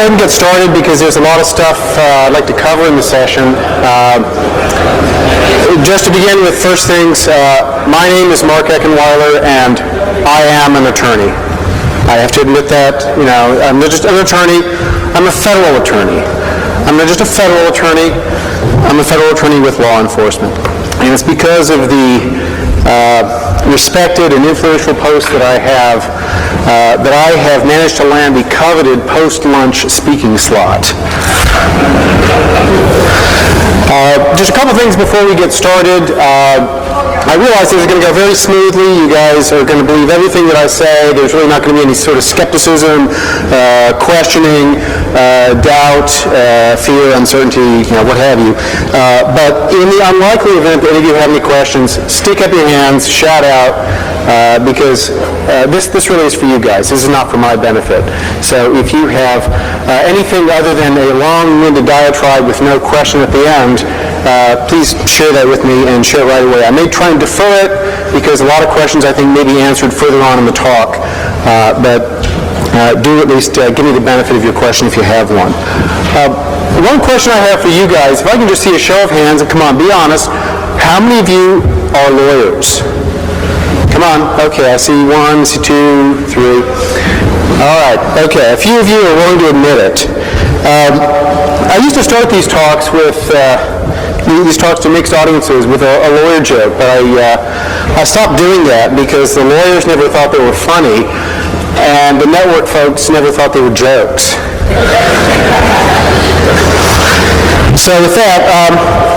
ahead and get started because there's a lot of stuff I'd like to cover in the session. Just to begin with, first things, my name is Mark Eckenwiler, and I am an attorney. I have to admit that. I'm not just an attorney. I'm a federal attorney. I'm not just a federal attorney. I'm a federal attorney with law enforcement. And it's because of the respected and influential post that I have managed to land the coveted post-lunch speaking slot. Just a couple things before we get started. I realize this is going to go very smoothly. You guys are going to believe everything that I say. There's really not going to be any sort of skepticism, questioning, doubt, fear, uncertainty, what have you. But in the unlikely event that any of you have any questions, stick up your hands, shout out, because this really is for you guys. This is not for my benefit. So if you have anything other than a long-winded diatribe with no question at the end, please share that with me and share it right away. I may try and defer it because a lot of questions I think may be answered further on in the talk, but do at least give me the benefit of your question if you have one. One question I have for you guys, if I can just see a show of hands, and come on, be honest, how many of you are lawyers? Come on, okay, I see one, I see two, three. All right, okay, a few of you are willing to admit it. I used to start these talks to mixed audiences with a lawyer joke, but I stopped doing that because the lawyers never thought they were funny, and the network folks never thought they were jokes. So with that,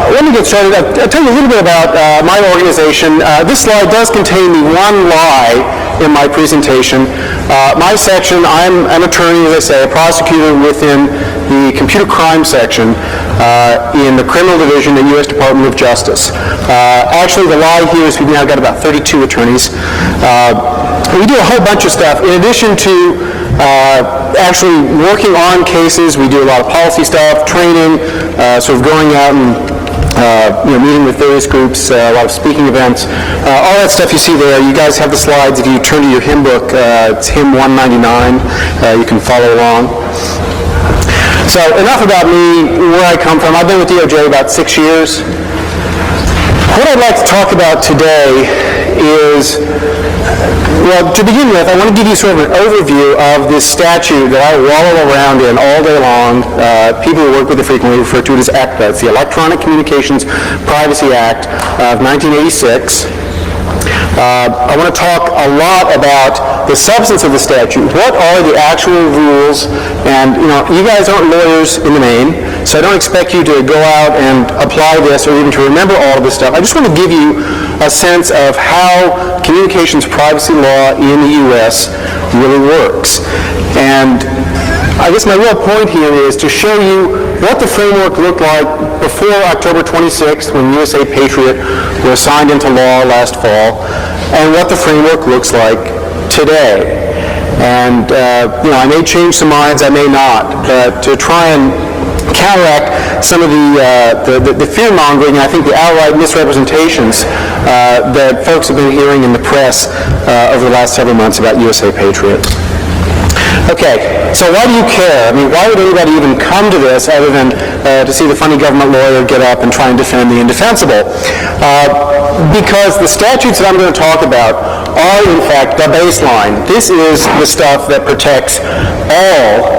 let me get started. I'll tell you a little bit about my organization. This slide does contain the one lie in my presentation. My section, I'm an attorney, as I say, a prosecutor within the computer crime section in the criminal division at U.S. Department of Justice. Actually, the lie here is we've now got about 32 attorneys. We do a whole bunch of stuff. In addition to actually working on cases, we do a lot of policy stuff, training, sort of going out and meeting with various groups, a lot of speaking events, all that stuff you see there. You guys have the slides. If you turn to your hymn book, it's hymn 199. You can follow along. So enough about me, where I come from. I've been with DOJ about 6 years. What I'd like to talk about today is, well, to begin with, I want to give you sort of an overview of this statute that I wallow around in all day long. People who work with it frequently refer to it as ECPA. It's the Electronic Communications Privacy Act of 1986. I want to talk a lot about the substance of the statute. What are the actual rules? And, you guys aren't lawyers in the main, so I don't expect you to go out and apply this or even to remember all of this stuff. I just want to give you a sense of how communications privacy law in the U.S. really works. And I guess my real point here is to show you what the framework looked like before October 26th, when USA Patriot was signed into law last fall, and what the framework looks like today. And I may change some minds, I may not, but to try and counteract some of the fear-mongering and I think the outright misrepresentations that folks have been hearing in the press over the last several months about USA Patriot. Okay, so why do you care? I mean, why would anybody even come to this other than to see the funny government lawyer get up and try and defend the indefensible? Because the statutes that I'm going to talk about are, in fact, the baseline. This is the stuff that protects all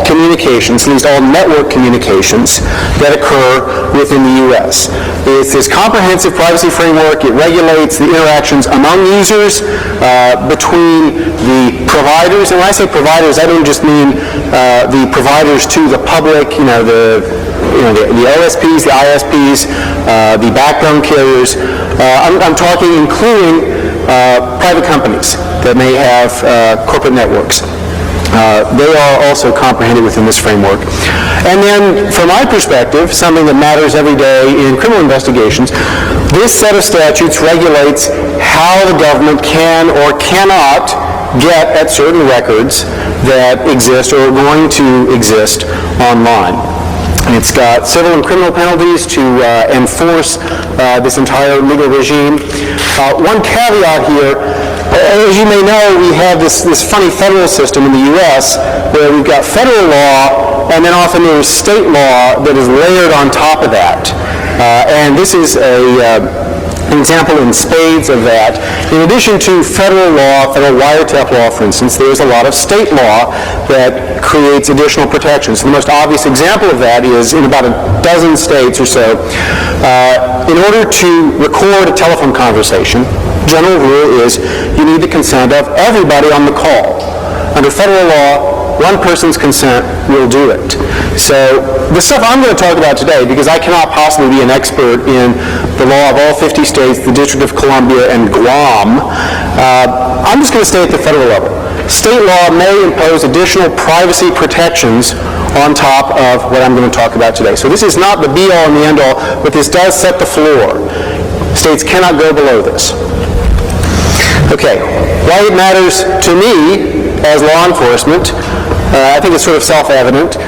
communications, at least all network communications that occur within the U.S. It's this comprehensive privacy framework. It regulates the interactions among users, between the providers. And when I say providers, I don't just mean the providers to the public, the OSPs, the ISPs, the backbone carriers. I'm talking including private companies that may have corporate networks. They are also comprehended within this framework. And then, from my perspective, something that matters every day in criminal investigations, this set of statutes regulates how the government can or cannot get at certain records that exist or are going to exist online. It's got civil and criminal penalties to enforce this entire legal regime. One caveat here, as you may know, we have this funny federal system in the U.S. where we've got federal law and then often there's state law that is layered on top of that. And this is an example in spades of that. In addition to federal law, federal wiretap law, for instance, there's a lot of state law that creates additional protections. The most obvious example of that is in about a dozen states or so, in order to record a telephone conversation, general rule is you need the consent of everybody on the call. Under federal law, one person's consent will do it. So the stuff I'm going to talk about today, because I cannot possibly be an expert in the law of all 50 states, the District of Columbia, and Guam, I'm just going to stay at the federal level. State law may impose additional privacy protections on top of what I'm going to talk about today. So this is not the be-all and the end-all, but this does set the floor. States cannot go below this. Okay, why it matters to me as law enforcement, I think it's sort of self-evident.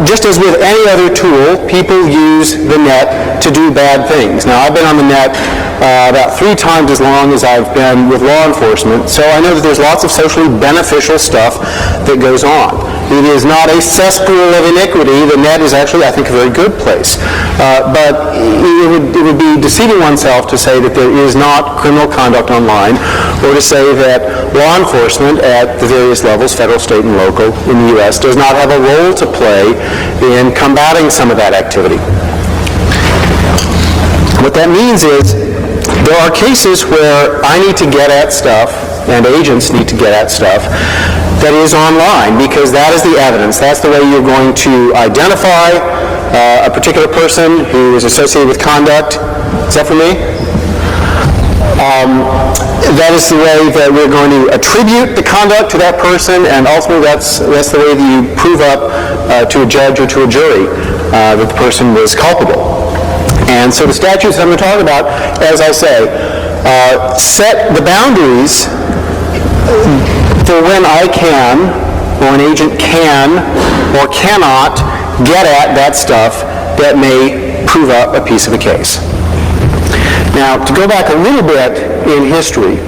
Just as with any other tool, people use the net to do bad things. Now, I've been on the net about 3 times as long as I've been with law enforcement, so I know that there's lots of socially beneficial stuff that goes on. It is not a cesspool of iniquity. The net is actually, I think, a very good place. But it would be deceiving oneself to say that there is not criminal conduct online, or to say that law enforcement at the various levels, federal, state, and local in the U.S., does not have a role to play in combating some of that activity. What that means is there are cases where I need to get at stuff, and agents need to get at stuff, that is online, because that is the evidence. That's the way you're going to identify a particular person who is associated with conduct. Is that for me? That is the way that we're going to attribute the conduct to that person, and ultimately that's the way that you prove up to a judge or to a jury that the person was culpable. And so the statutes I'm going to talk about, as I say, set the boundaries for when I can, or an agent can, or cannot get at that stuff that may prove up a piece of a case. Now, to go back a little bit in history,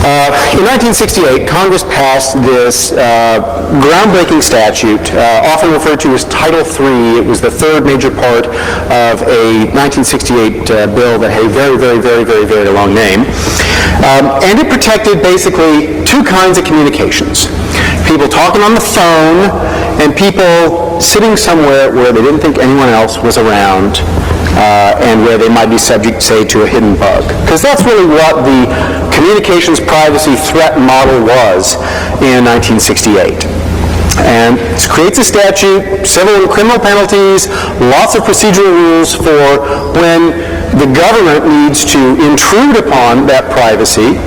in 1968, Congress passed this groundbreaking statute, often referred to as Title III. It was the third major part of a 1968 bill that had a very, very, very, very, very long name. And it protected basically 2 kinds of communications. People talking on the phone and people sitting somewhere where they didn't think anyone else was around, and where they might be subject, say, to a hidden bug. Because that's really what the communications privacy threat model was in 1968. And it creates a statute, civil and criminal penalties, lots of procedural rules for when the government needs to intrude upon that privacy.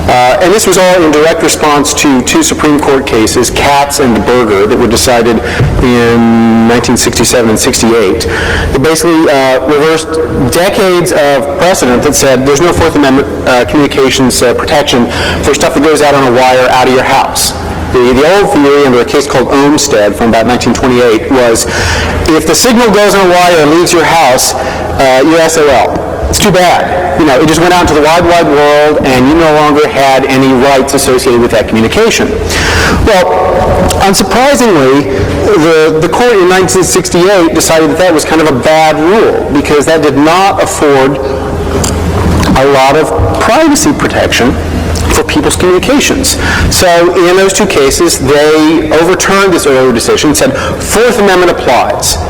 And this was all in direct response to 2 Supreme Court cases, Katz and Berger, that were decided in 1967 and 68. It basically reversed decades of precedent that said there's no Fourth Amendment communications protection for stuff that goes out on a wire out of your house. The old theory under a case called Olmstead from about 1928 was if the signal goes on a wire and leaves your house, you're SOL. It's too bad. You know, it just went out into the wide, wide world, and you no longer had any rights associated with that communication. Well, unsurprisingly, the court in 1968 decided that was kind of a bad rule, because that did not afford a lot of privacy protection for people's communications. So in those 2 cases, they overturned this earlier decision and said Fourth Amendment applies,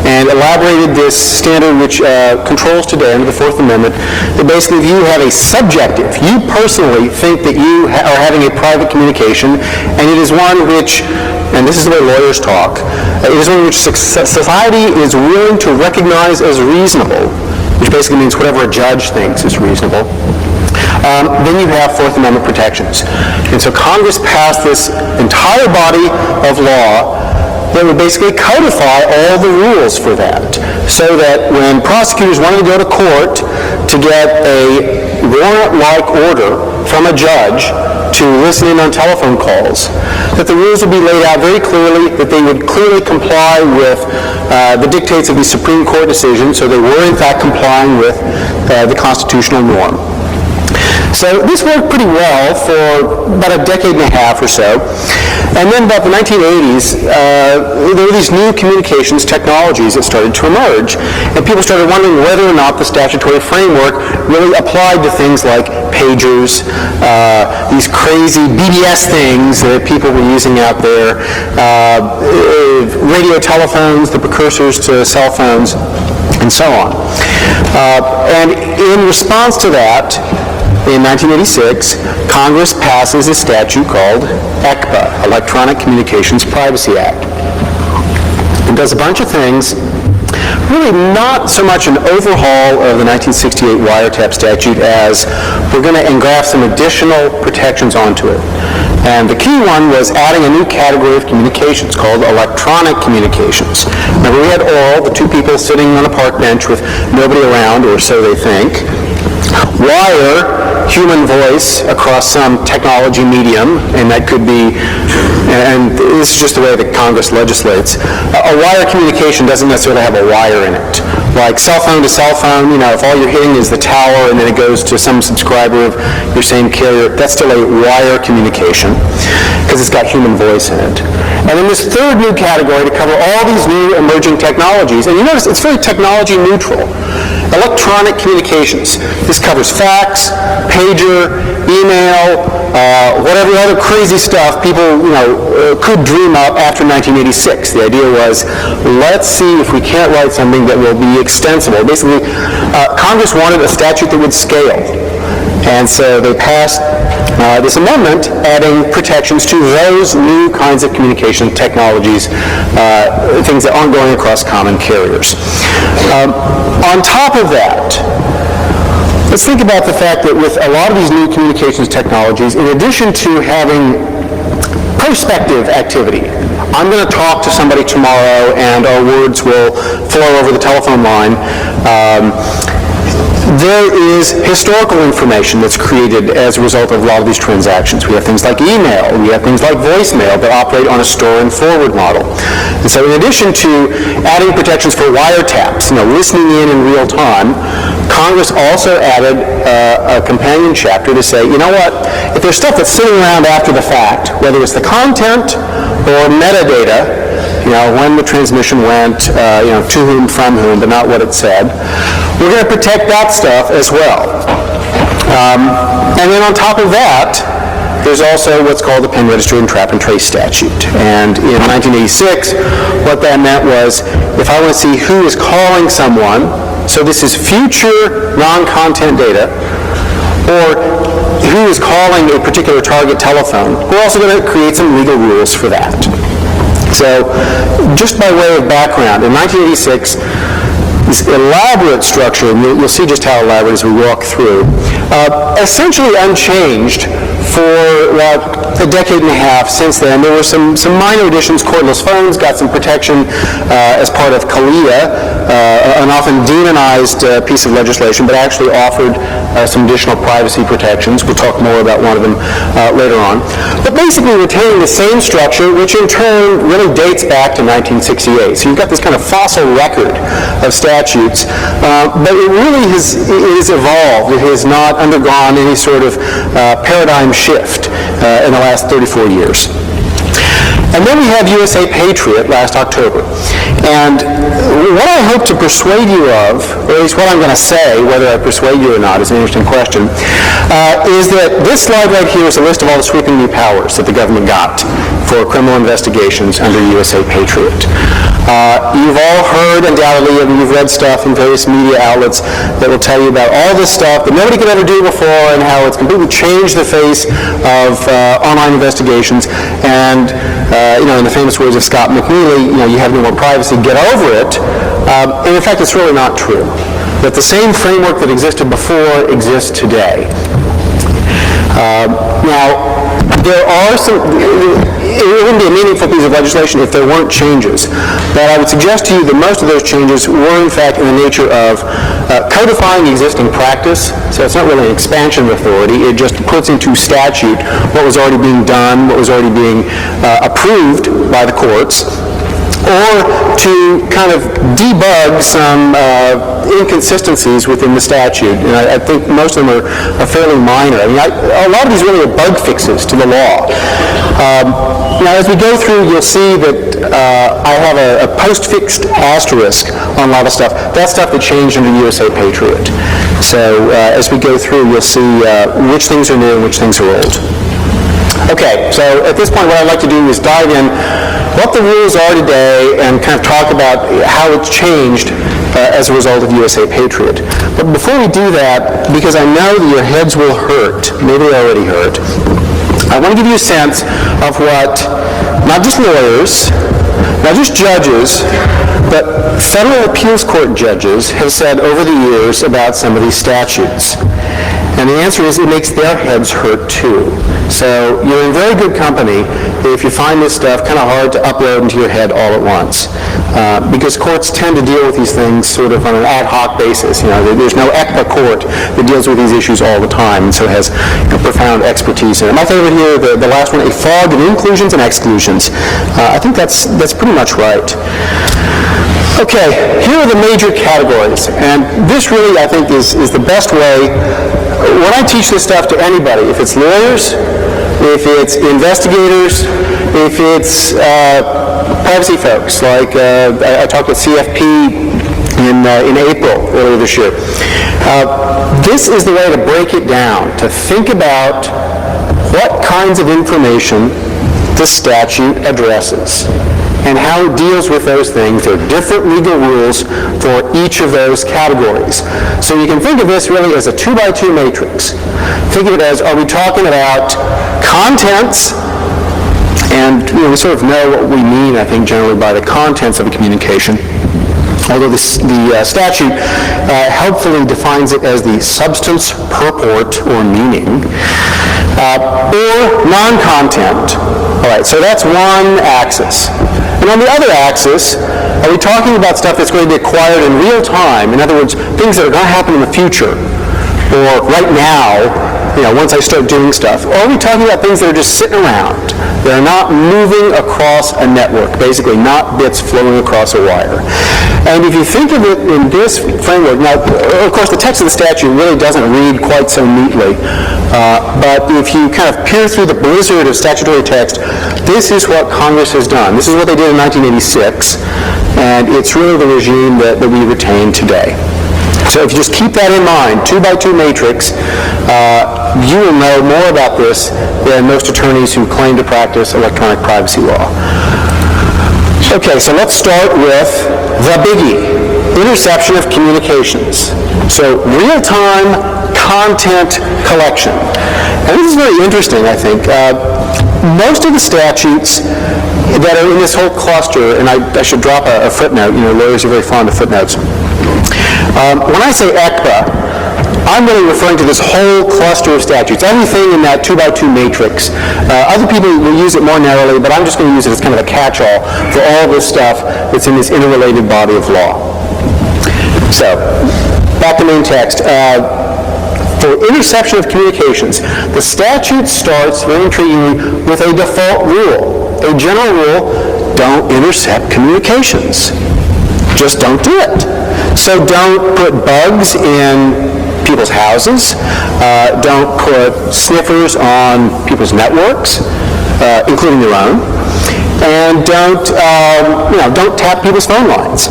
and elaborated this standard which controls today under the Fourth Amendment, that basically if you have a subjective, you personally think that you are having a private communication, and it is one which, and this is the way lawyers talk, it is one which society is willing to recognize as reasonable, which basically means whatever a judge thinks is reasonable, then you have Fourth Amendment protections. And so Congress passed this entire body of law that would basically codify all the rules for that, so that when prosecutors wanted to go to court to get a warrant-like order from a judge to listen in on telephone calls, that the rules would be laid out very clearly, that they would clearly comply with the dictates of the Supreme Court decision, so they were in fact complying with the constitutional norm. So this worked pretty well for about a decade and a half or so. And then about the 1980s, there were these new communications technologies that started to emerge. And people started wondering whether or not the statutory framework really applied to things like pagers, these crazy BBS things that people were using out there, radio telephones, the precursors to cell phones, and so on. And in response to that, in 1986, Congress passes a statute called ECPA, Electronic Communications Privacy Act. It does a bunch of things, really not so much an overhaul of the 1968 wiretap statute as we're going to engraft some additional protections onto it. And the key one was adding a new category of communications called electronic communications. Remember, we had oral, the two people sitting on a park bench with nobody around, or so they think. Wire, human voice across some technology medium, and that could be, and this is just the way that Congress legislates. A wire communication doesn't necessarily have a wire in it. Like cell phone to cell phone, if all you're hitting is the tower and then it goes to some subscriber of your same carrier, that's still a wire communication because it's got human voice in it. And then this third new category to cover all these new emerging technologies, and you notice it's very technology neutral. Electronic communications. This covers fax, pager, email, whatever other crazy stuff people could dream up after 1986. The idea was, let's see if we can't write something that will be extensible. Basically, Congress wanted a statute that would scale. And so they passed this amendment adding protections to those new kinds of communication technologies, things that aren't going across common carriers. On top of that, let's think about the fact that with a lot of these new communications technologies, in addition to having prospective activity, I'm going to talk to somebody tomorrow and our words will flow over the telephone line. There is historical information that's created as a result of a lot of these transactions. We have things like email, we have things like voicemail that operate on a store and forward model. And so in addition to adding protections for wiretaps, listening in real time, Congress also added a companion chapter to say, you know what, if there's stuff that's sitting around after the fact, whether it's the content or metadata, when the transmission went, to whom, from whom, but not what it said, we're going to protect that stuff as well. And then on top of that, there's also what's called the pen register and trap and trace statute. And in 1986, what that meant was, if I want to see who is calling someone, so this is future non-content data, or who is calling a particular target telephone, we're also going to create some legal rules for that. So, just by way of background, in 1986, this elaborate structure, and you'll see just how elaborate as we walk through, essentially unchanged for a decade and a half since then. There were some minor additions. Cordless phones got some protection as part of CALEA, an often demonized piece of legislation, but actually offered some additional privacy protections. We'll talk more about one of them later on. But basically retaining the same structure, which in turn really dates back to 1968. So you've got this kind of fossil record of statutes, but it really is evolved. It has not undergone any sort of paradigm shift in the last 34 years. And then we have USA Patriot last October. And what I hope to persuade you of, or at least what I'm going to say, whether I persuade you or not is an interesting question, is that this slide right here is a list of all the sweeping new powers that the government got for criminal investigations under USA Patriot. You've all heard, undoubtedly, and you've read stuff in various media outlets that will tell you about all this stuff that nobody could ever do before and how it's completely changed the face of online investigations. And in the famous words of Scott McNeely, you have no more privacy, get over it. And in fact, it's really not true. That the same framework that existed before exists today. Now, there are it wouldn't be a meaningful piece of legislation if there weren't changes. But I would suggest to you that most of those changes were, in fact, in the nature of codifying existing practice. So it's not really an expansion of authority. It just puts into statute what was already being done, what was already being approved by the courts. or to kind of debug some inconsistencies within the statute. And I think most of them are fairly minor. I mean, a lot of these really are bug fixes to the law. Now, as we go through, you'll see that I have a post-fixed asterisk on a lot of stuff. That's stuff that changed under USA Patriot. So as we go through, you'll see which things are new and which things are old. Okay, so at this point, what I'd like to do is dive in what the rules are today and kind of talk about how it's changed as a result of USA Patriot. But before we do that, because I know that your heads will hurt, maybe they already hurt, I want to give you a sense of what not just lawyers, not just judges, but federal appeals court judges have said over the years about some of these statutes. And the answer is it makes their heads hurt too. So you're in very good company if you find this stuff kind of hard to upload into your head all at once. Because courts tend to deal with these things sort of on an ad hoc basis. You know, there's no ECPA court that deals with these issues all the time, and so has profound expertise in it. My favorite here, the last one, a fog of inclusions and exclusions. I think that's pretty much right. Okay, here are the major categories, and this really, I think, is the best way. When I teach this stuff to anybody, if it's lawyers, if it's investigators, if it's privacy folks, like I talked with CFP in April earlier this year, this is the way to break it down, to think about what kinds of information the statute addresses and how it deals with those things. There are different legal rules for each of those categories. So you can think of this really as a 2x2 matrix. Think of it as, are we talking about contents? And we sort of know what we mean, I think, generally by the contents of a communication. Although the statute helpfully defines it as the substance, purport, or meaning, or non-content. All right, so that's one axis. And on the other axis, are we talking about stuff that's going to be acquired in real time? In other words, things that are going to happen in the future, or right now, once I start doing stuff? Or are we talking about things that are just sitting around? That are not moving across a network, basically not bits flowing across a wire. And if you think of it in this framework, now, of course, the text of the statute really doesn't read quite so neatly, but if you kind of peer through the blizzard of statutory text, this is what Congress has done. This is what they did in 1986, and it's really the regime that we retain today. So if you just keep that in mind, 2x2 matrix, you will know more about this than most attorneys who claim to practice electronic privacy law. Okay, so let's start with the biggie, interception of communications. So real-time content collection. And this is very interesting, I think. Most of the statutes that are in this whole cluster, and I should drop a footnote, lawyers are very fond of footnotes. When I say ECPA, I'm really referring to this whole cluster of statutes, everything in that 2x2 matrix. Other people will use it more narrowly, but I'm just going to use it as kind of a catch-all for all this stuff that's in this interrelated body of law. So, back to main text. For interception of communications, the statute starts, very intriguingly, with a default rule. A general rule, don't intercept communications. Just don't do it. So don't put bugs in people's houses. Don't put sniffers on people's networks, including your own. And don't tap people's phone lines.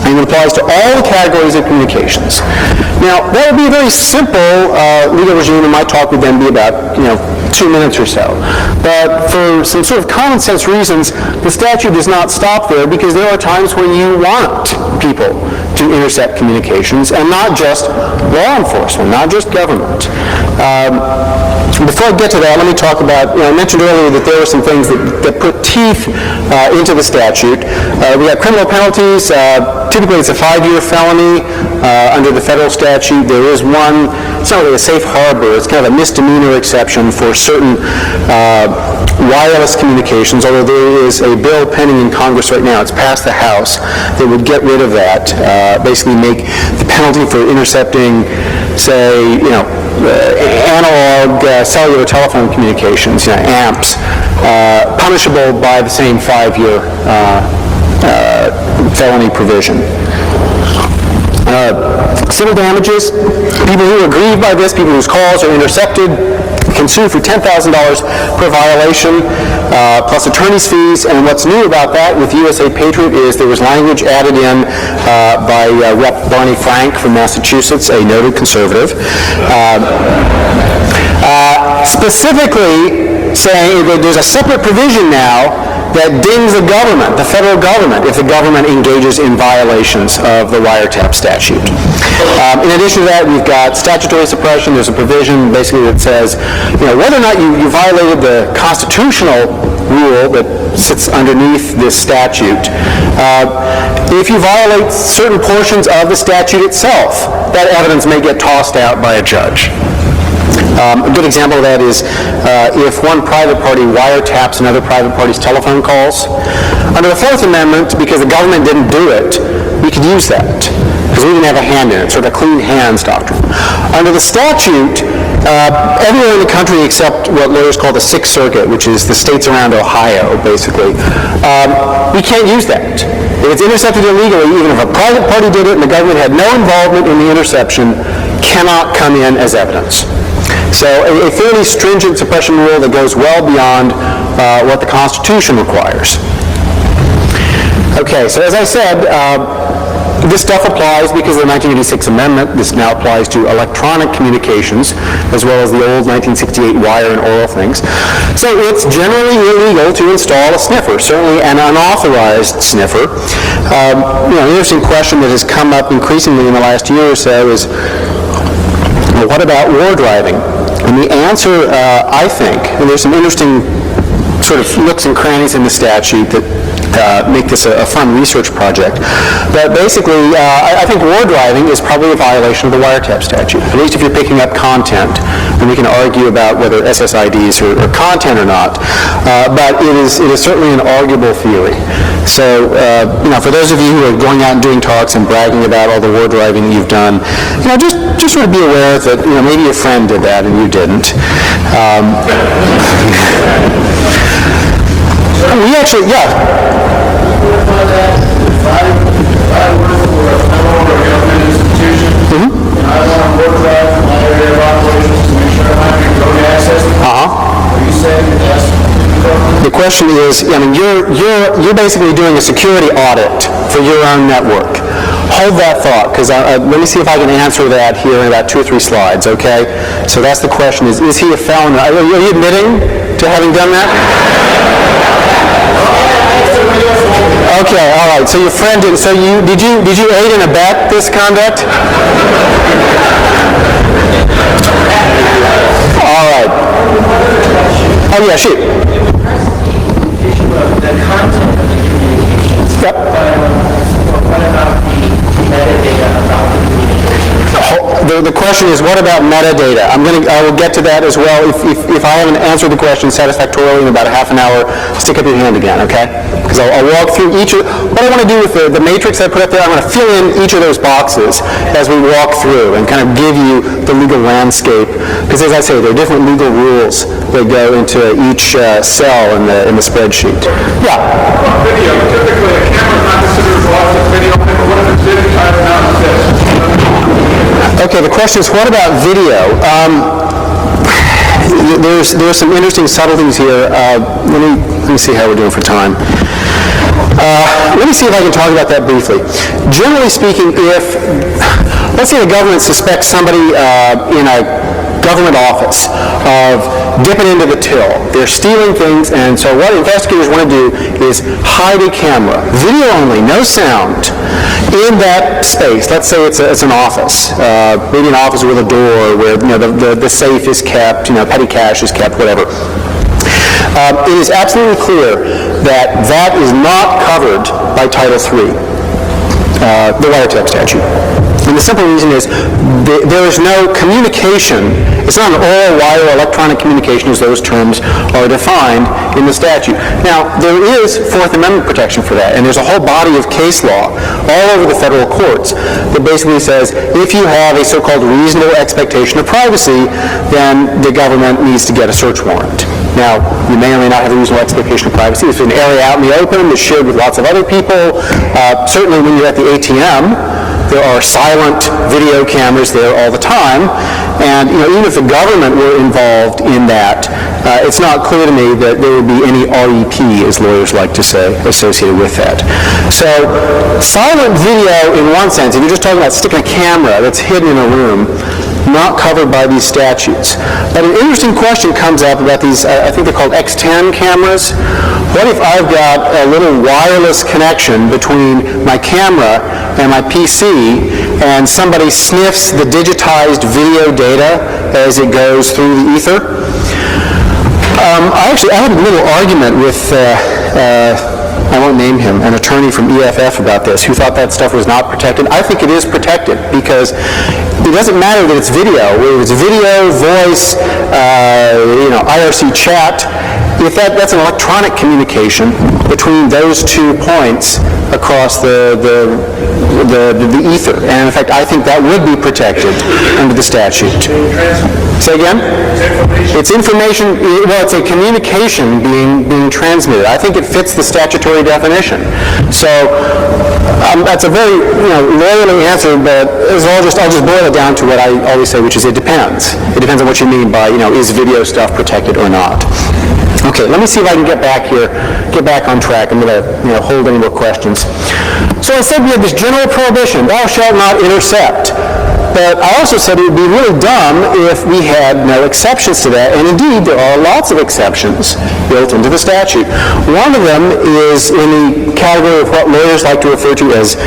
And it applies to all the categories of communications. Now, that would be a very simple legal regime, and my talk would then be about 2 minutes or so. But for some sort of common sense reasons, the statute does not stop there, because there are times when you want people to intercept communications, and not just law enforcement, not just government. Before I get to that, let me talk about, I mentioned earlier that there were some things that put teeth into the statute. We have criminal penalties. Typically, it's a 5-year felony under the federal statute. There is one, it's not really a safe harbor, it's kind of a misdemeanor exception for certain wireless communications, although there is a bill pending in Congress right now, it's passed the House, that would get rid of that, basically make the penalty for intercepting, say, analog cellular telephone communications, AMPs, punishable by the same 5-year felony provision. Civil damages, people who are aggrieved by this, people whose calls are intercepted, can sue for $10,000 per violation, plus attorney's fees. And what's new about that with USA Patriot is there was language added in by Rep. Barney Frank from Massachusetts, a noted conservative, specifically saying that there's a separate provision now that dings the government, the federal government, if the government engages in violations of the wiretap statute. In addition to that, we've got statutory suppression. There's a provision basically that says, whether or not you violated the constitutional rule that sits underneath this statute, if you violate certain portions of the statute itself, that evidence may get tossed out by a judge. A good example of that is if one private party wiretaps another private party's telephone calls. Under the Fourth Amendment, because the government didn't do it, we could use that because we didn't have a hand in it, sort of a clean hands doctrine. Under the statute, everywhere in the country except what lawyers call the Sixth Circuit, which is the states around Ohio, basically, we can't use that. If it's intercepted illegally, even if a private party did it and the government had no involvement in the interception, cannot come in as evidence. So a fairly stringent suppression rule that goes well beyond what the Constitution requires. Okay, so as I said, this stuff applies because of the 1986 amendment. This now applies to electronic communications as well as the old 1968 wire and oral things. So it's generally illegal to install a sniffer, certainly an unauthorized sniffer. An interesting question that has come up increasingly in the last year or so is, what about war driving? And the answer, I think, and there's some interesting sort of nooks and crannies in the statute that make this a fun research project. But basically, I think war driving is probably a violation of the wiretap statute, at least if you're picking up content. And we can argue about whether SSIDs are content or not. But it is certainly an arguable theory. So, for those of you who are going out and doing talks and bragging about all the war driving you've done, just sort of be aware that, maybe your friend did that and you didn't. We actually, yeah. If I work for a federal or government institution, and I want to work drive from my area of operations to make sure I'm not going to go to access, are you saying yes? The question is, you're basically doing a security audit for your own network. Hold that thought, because let me see if I can answer that here in about 2 or 3 slides, okay? So that's the question, is he a felon? Are you admitting to having done that? Okay, all right. So your friend did. So did you aid and abet this conduct? All right. Oh yeah, shoot. The content of the communications. Yep. What about the metadata about the communications? The question is, what about metadata? I will get to that as well. If I haven't answered the question satisfactorily in about a half an hour, stick up your hand again, okay? Because I'll walk through each of, what I want to do with the matrix I put up there, I'm going to fill in each of those boxes as we walk through and kind of give you the legal landscape. Because as I say, there are different legal rules that go into each cell in the spreadsheet. Yeah? Video. Typically, a camera is not considered as large as video, but what if it's digitized now as this? Okay, the question is, what about video? There's some interesting subtleties here. Let me see how we're doing for time. Let me see if I can talk about that briefly. Generally speaking, let's say the government suspects somebody in a government office of dipping into the till. They're stealing things, and so what investigators want to do is hide a camera, video only, no sound, in that space. Let's say it's an office, maybe an office with a door where the safe is kept, petty cash is kept, whatever. It is absolutely clear that is not covered by Title III, the wiretap statute. And the simple reason is there is no communication. It's not an oral, wire, or electronic communication as those terms are defined in the statute. Now, there is Fourth Amendment protection for that, and there's a whole body of case law all over the federal courts that basically says if you have a so-called reasonable expectation of privacy, then the government needs to get a search warrant. Now, you may or may not have a reasonable expectation of privacy. It's an area out in the open that's shared with lots of other people. Certainly when you're at the ATM, there are silent video cameras there all the time. And even if the government were involved in that, it's not clear to me that there would be any REP, as lawyers like to say, associated with that. So silent video, in one sense, if you're just talking about sticking a camera that's hidden in a room, not covered by these statutes. But an interesting question comes up about these, I think they're called X10 cameras. What if I've got a little wireless connection between my camera and my PC, and somebody sniffs the digitized video data as it goes through the ether? I had a little argument with, I won't name him, an attorney from EFF about this, who thought that stuff was not protected. I think it is protected because it doesn't matter that it's video. Whether it's video, voice, IRC chat, if that's an electronic communication between those 2 points across the ether. And in fact, I think that would be protected under the statute. Say again? It's information, well, it's a communication being transmitted. I think it fits the statutory definition. So that's a very lawyerly answer, but I'll just boil it down to what I always say, which is it depends. It depends on what you mean by, is video stuff protected or not. Okay, let me see if I can get back on track. I'm going to hold any more questions. So I said we have this general prohibition, thou shalt not intercept. But I also said it would be really dumb if we had no exceptions to that, and indeed there are lots of exceptions built into the statute. One of them is in the category of what lawyers like to refer to as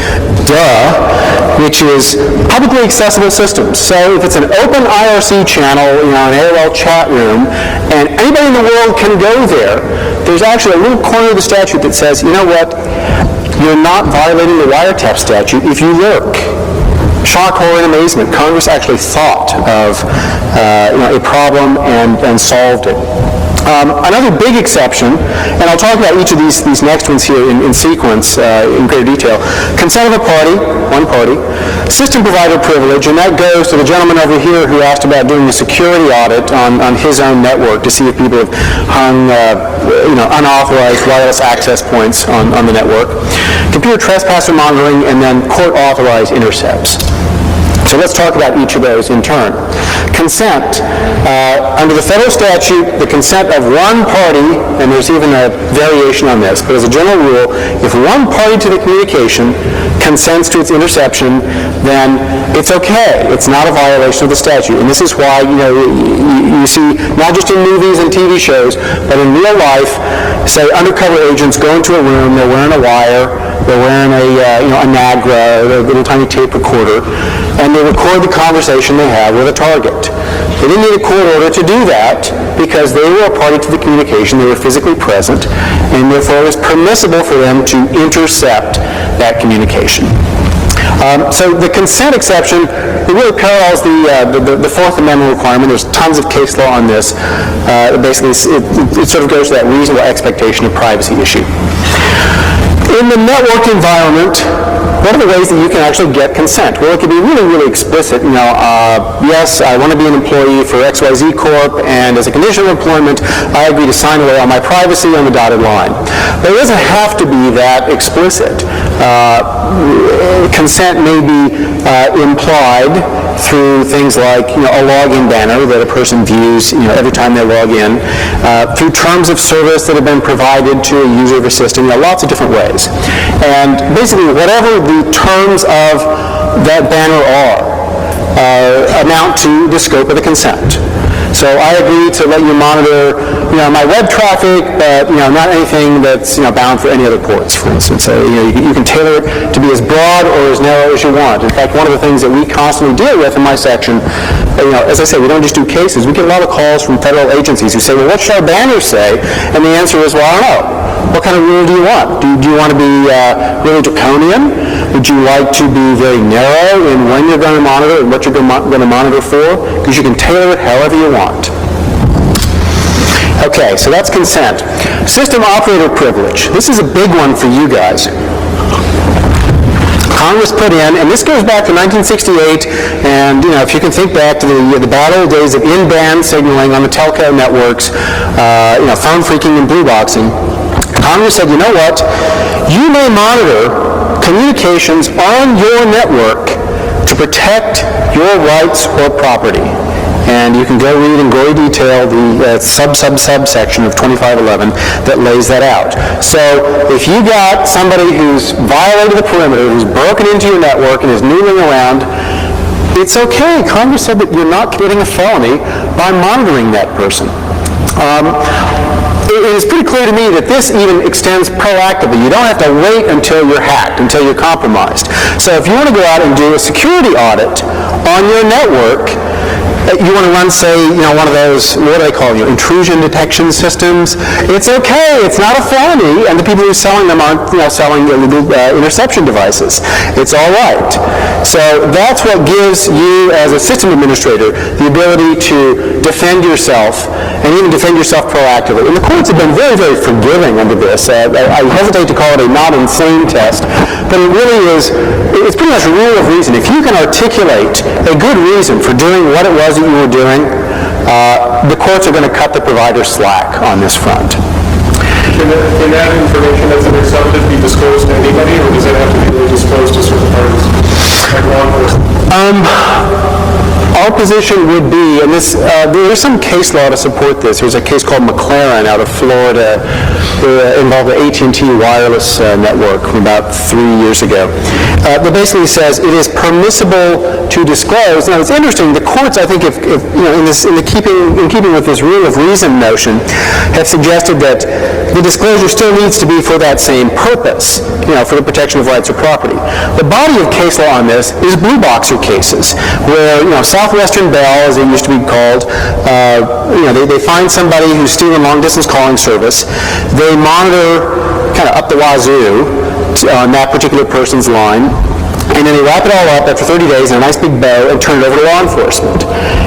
which is publicly accessible systems. So if it's an open IRC channel, an AOL chat room, and anybody in the world can go there, there's actually a little corner of the statute that says, you know what, you're not violating the wiretap statute if you lurk. Shock, horror, and amazement. Congress actually thought of a problem and solved it. Another big exception, and I'll talk about each of these next ones here in sequence in greater detail. Consent of a party, one party, system provider privilege, and that goes to the gentleman over here who asked about doing a security audit on his own network to see if people have hung unauthorized wireless access points on the network. Computer trespasser monitoring, and then court-authorized intercepts. So let's talk about each of those in turn. Consent. Under the federal statute, the consent of one party, and there's even a variation on this, but as a general rule, if one party to the communication consents to its interception, then it's okay. It's not a violation of the statute. And this is why, you see, not just in movies and TV shows, but in real life, say undercover agents go into a room, they're wearing a wire, they're wearing a Nagra, a little tiny tape recorder, and they record the conversation they have with a target. They didn't need a court order to do that because they were a party to the communication, they were physically present, and therefore it was permissible for them to intercept that communication. So the consent exception, it really parallels the Fourth Amendment requirement. There's tons of case law on this. Basically, it sort of goes to that reasonable expectation of privacy issue. In the network environment, what are the ways that you can actually get consent? Well, it can be really, really explicit. Yes, I want to be an employee for XYZ Corp, and as a condition of employment, I agree to sign away all my privacy on the dotted line. But it doesn't have to be that explicit. Consent may be implied through things like a login banner that a person views every time they log in, through terms of service that have been provided to a user of a system, lots of different ways. And basically, whatever the terms of that banner are amount to the scope of the consent. So I agree to let you monitor, my web traffic, but not anything that's bound for any other ports, for instance. So you can tailor it to be as broad or as narrow as you want. In fact, one of the things that we constantly deal with in my section, as I say, we don't just do cases. We get a lot of calls from federal agencies who say, well, what should our banner say? And the answer is, well, I don't know. What kind of rule do you want? Do you want to be really draconian? Would you like to be very narrow in when you're going to monitor and what you're going to monitor for? Because you can tailor it however you want. Okay, so that's consent. System operator privilege. This is a big one for you guys. Congress put in, and this goes back to 1968, and if you can think back to the bad old days of in-band signaling on the telco networks, phone phreaking and blue boxing, Congress said, you know what, you may monitor communications on your network to protect your rights or property. And you can go read in gory detail the subsection of 2511 that lays that out. So if you got somebody who's violated the perimeter, who's broken into your network and is noodling around, it's okay. Congress said that you're not committing a felony by monitoring that person. It is pretty clear to me that this even extends proactively. You don't have to wait until you're hacked, until you're compromised. So if you want to go out and do a security audit on your network, you want to run, say, one of those, what do they call you, intrusion detection systems, it's okay. It's not a felony, and the people who are selling them aren't, selling illegal interception devices. It's all right. So that's what gives you, as a system administrator, the ability to defend yourself, and even defend yourself proactively. And the courts have been very, very forgiving under this. I hesitate to call it a not insane test, but it really is, it's pretty much a rule of reason. If you can articulate a good reason for doing what it was that you were doing, the courts are going to cut the provider slack on this front. Can that information that's been accepted be disclosed to anybody, or does it have to be really disclosed to certain parties, like law enforcement? Our position would be, and this, there's some case law to support this. There's a case called McLaren out of Florida that involved the AT&T wireless network from about 3 years ago. That basically says it is permissible to disclose. Now, it's interesting. The courts, I think, in keeping with this rule of reason notion, have suggested that the disclosure still needs to be for that same purpose, for the protection of rights or property. The body of case law on this is blue boxer cases, where Southwestern Bell, as it used to be called, they find somebody who's stealing long-distance calling service. They monitor kind of up the wazoo on that particular person's line, and then they wrap it all up after 30 days in a nice big bow and turn it over to law enforcement.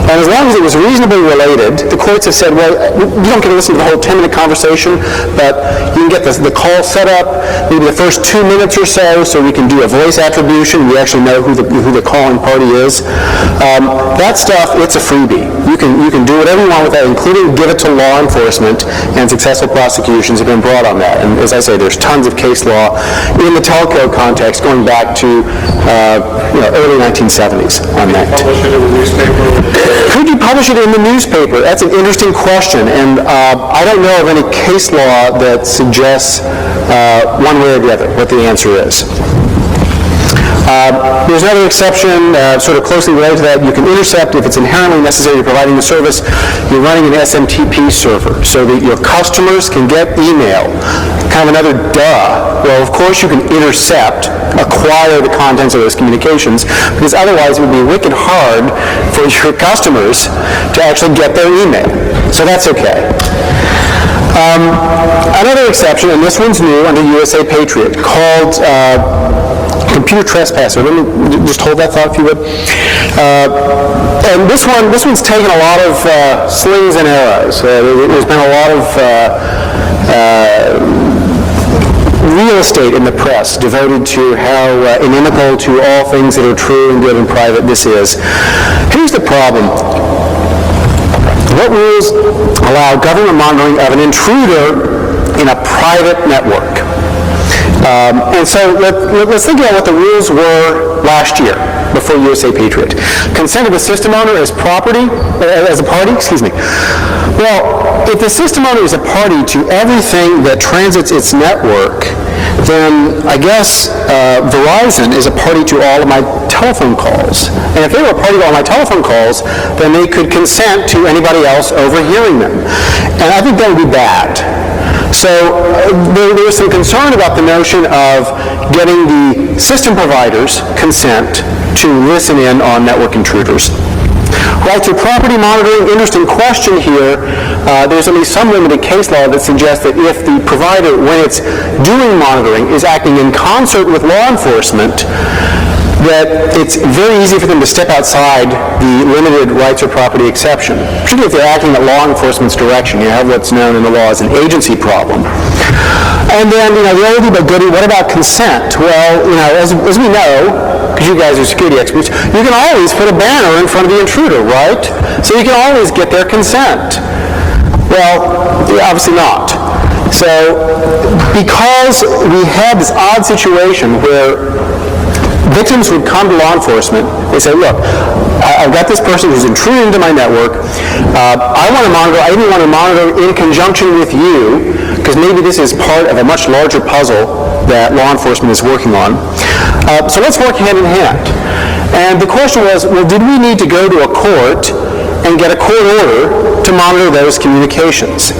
And as long as it was reasonably related, the courts have said, well, you don't get to listen to the whole 10-minute conversation, but you can get the call set up, maybe the first 2 minutes or so we can do a voice attribution. We actually know who the calling party is. That stuff, it's a freebie. You can do whatever you want with that, including give it to law enforcement, and successful prosecutions have been brought on that. And as I say, there's tons of case law in the telco context going back to early 1970s on that. Publish it in the newspaper? Could you publish it in the newspaper? That's an interesting question, and I don't know of any case law that suggests one way or the other what the answer is. There's another exception, sort of closely related to that. You can intercept if it's inherently necessary to providing the service. You're running an SMTP server so that your customers can get email. Kind of another duh. Well, of course you can intercept, acquire the contents of those communications, because otherwise it would be wicked hard for your customers to actually get their email. So that's okay. Another exception, and this one's new under USA Patriot, called computer trespasser. Let me just hold that thought, if you would. And this one's taken a lot of slings and arrows. There's been a lot of real estate in the press devoted to how inimical to all things that are true and good and private this is. Here's the problem. What rules allow government monitoring of an intruder in a private network? And so let's think about what the rules were last year before USA Patriot. Consent of the system owner as a party. Well, if the system owner is a party to everything that transits its network, then I guess Verizon is a party to all of my telephone calls. And if they were a party to all my telephone calls, then they could consent to anybody else overhearing them. And I think that would be bad. So there's some concern about the notion of getting the system providers' consent to listen in on network intruders. Right to property monitoring, interesting question here. There's at least some limited case law that suggests that if the provider, when it's doing monitoring, is acting in concert with law enforcement, that it's very easy for them to step outside the limited rights or property exception, particularly if they're acting at law enforcement's direction. You have what's known in the law as an agency problem. And then, the oldie but goodie, what about consent? Well, as we know, because you guys are security experts, you can always put a banner in front of the intruder, right? So you can always get their consent. Well, obviously not. So because we had this odd situation where victims would come to law enforcement, they say, look, I've got this person who's intruding into my network. I want to monitor, I even want to monitor in conjunction with you, because maybe this is part of a much larger puzzle that law enforcement is working on. So let's work hand in hand. And the question was, well, did we need to go to a court and get a court order to monitor those communications?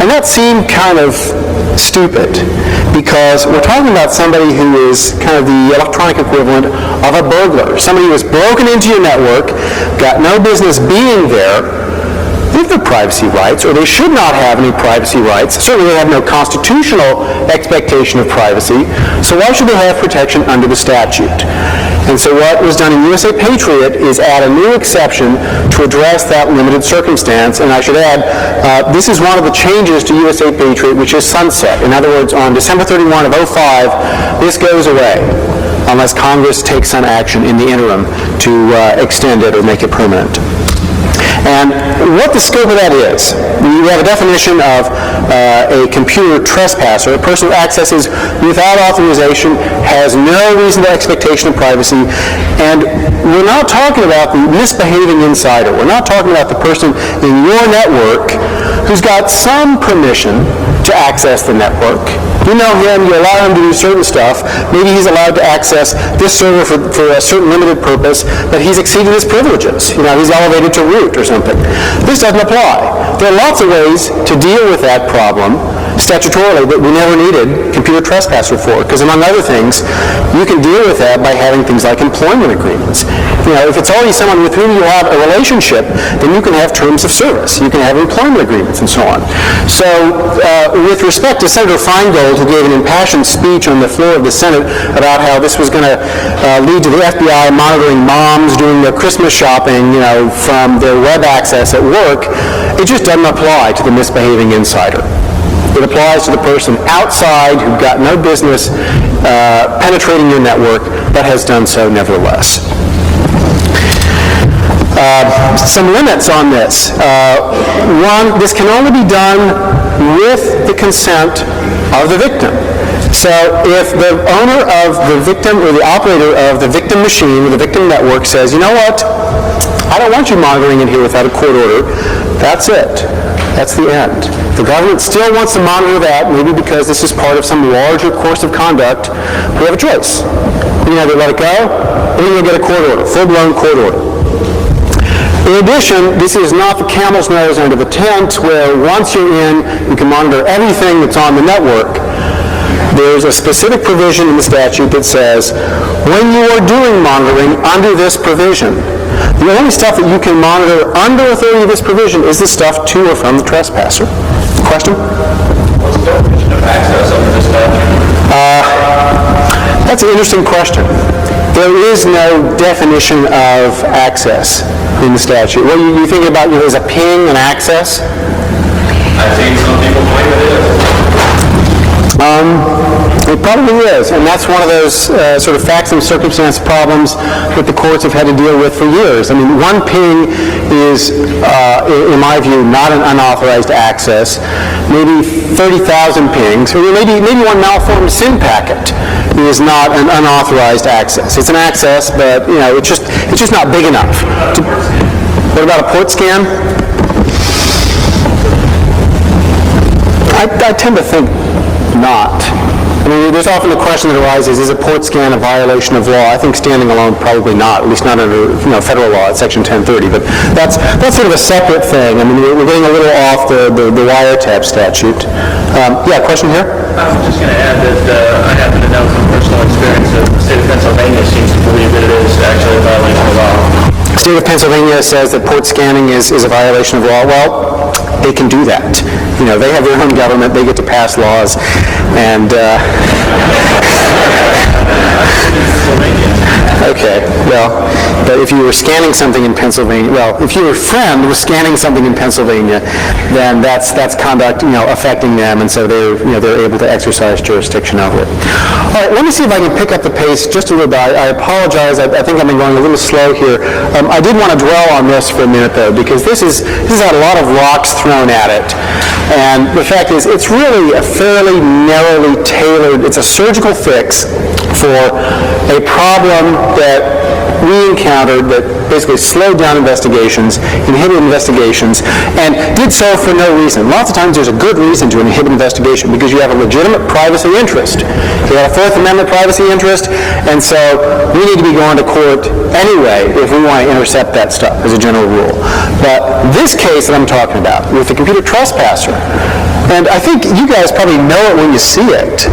And that seemed kind of stupid, because we're talking about somebody who is kind of the electronic equivalent of a burglar, somebody who has broken into your network, got no business being there. They have no privacy rights, or they should not have any privacy rights. Certainly they have no constitutional expectation of privacy, so why should they have protection under the statute? And so what was done in USA Patriot is add a new exception to address that limited circumstance. And I should add, this is one of the changes to USA Patriot, which is sunset. In other words, on December 31 of 2005, this goes away unless Congress takes some action in the interim to extend it or make it permanent. And what the scope of that is, we have a definition of a computer trespasser, a person who accesses without authorization, has no reasonable expectation of privacy, and we're not talking about the misbehaving insider. We're not talking about the person in your network who's got some permission to access the network. You know him, you allow him to do certain stuff. Maybe he's allowed to access this server for a certain limited purpose, but he's exceeded his privileges. He's elevated to root or something. This doesn't apply. There are lots of ways to deal with that problem statutorily that we never needed computer trespasser for, because among other things, you can deal with that by having things like employment agreements. If it's already someone with whom you have a relationship, then you can have terms of service. You can have employment agreements and so on. So with respect to Senator Feingold, who gave an impassioned speech on the floor of the Senate about how this was going to lead to the FBI monitoring moms doing their Christmas shopping, from their web access at work, it just doesn't apply to the misbehaving insider. It applies to the person outside who got no business penetrating your network, but has done so nevertheless. Some limits on this. One, this can only be done with the consent of the victim. So if the owner of the victim or the operator of the victim machine or the victim network says, you know what, I don't want you monitoring in here without a court order, that's it. That's the end. The government still wants to monitor that, maybe because this is part of some larger course of conduct. We have a choice. We can either let it go, or we can get a court order, full-blown court order. In addition, this is not the camel's nose under the tent, where once you're in, you can monitor everything that's on the network. There's a specific provision in the statute that says, when you are doing monitoring under this provision, the only stuff that you can monitor under authority of this provision is the stuff to or from the trespasser. Question? What's the definition of access under this statute? That's an interesting question. There is no definition of access in the statute. What are you thinking about? Is a ping an access? I've seen some people claim it is. It probably is, and that's one of those sort of facts and circumstance problems that the courts have had to deal with for years. I mean, one ping is, in my view, not an unauthorized access. Maybe 30,000 pings, or maybe one malformed SIM packet is not an unauthorized access. It's an access, but it's just not big enough. What about a port scan? I tend to think not. I mean, there's often the question that arises, is a port scan a violation of law? I think standing alone, probably not, at least not under federal law at Section 1030, but that's sort of a separate thing. I mean, we're getting a little off the wiretap statute. Yeah, question here? I was just going to add that I happen to know from personal experience that the state of Pennsylvania seems to believe that it is actually a violation of law. The state of Pennsylvania says that port scanning is a violation of law. Well, they can do that. They have their own government. They get to pass laws. And, okay, well, But if you were scanning something in Pennsylvania, well, if your friend was scanning something in Pennsylvania, then that's conduct, affecting them, and so they're able to exercise jurisdiction over it. All right, let me see if I can pick up the pace just a little bit. I apologize. I think I've been going a little slow here. I did want to dwell on this for a minute, though, because this has had a lot of rocks thrown at it. And the fact is, it's really a fairly narrowly tailored, it's a surgical fix for a problem that we encountered that basically slowed down investigations, inhibited investigations, and did so for no reason. Lots of times there's a good reason to inhibit investigation because you have a legitimate privacy interest. You have a Fourth Amendment privacy interest, and so we need to be going to court anyway if we want to intercept that stuff as a general rule. But this case that I'm talking about with the computer trespasser, and I think you guys probably know it when you see it,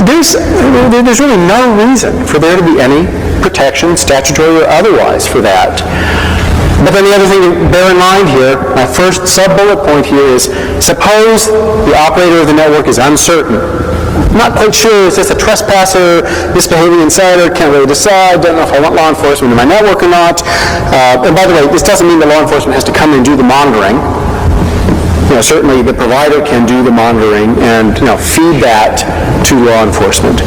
there's really no reason for there to be any protection, statutory or otherwise, for that. But then the other thing to bear in mind here, my first sub-bullet point here is, suppose the operator of the network is uncertain. Not quite sure, is this a trespasser, misbehaving insider, can't really decide, don't know if I want law enforcement in my network or not. And by the way, this doesn't mean that law enforcement has to come in and do the monitoring. Certainly the provider can do the monitoring and feed that to law enforcement.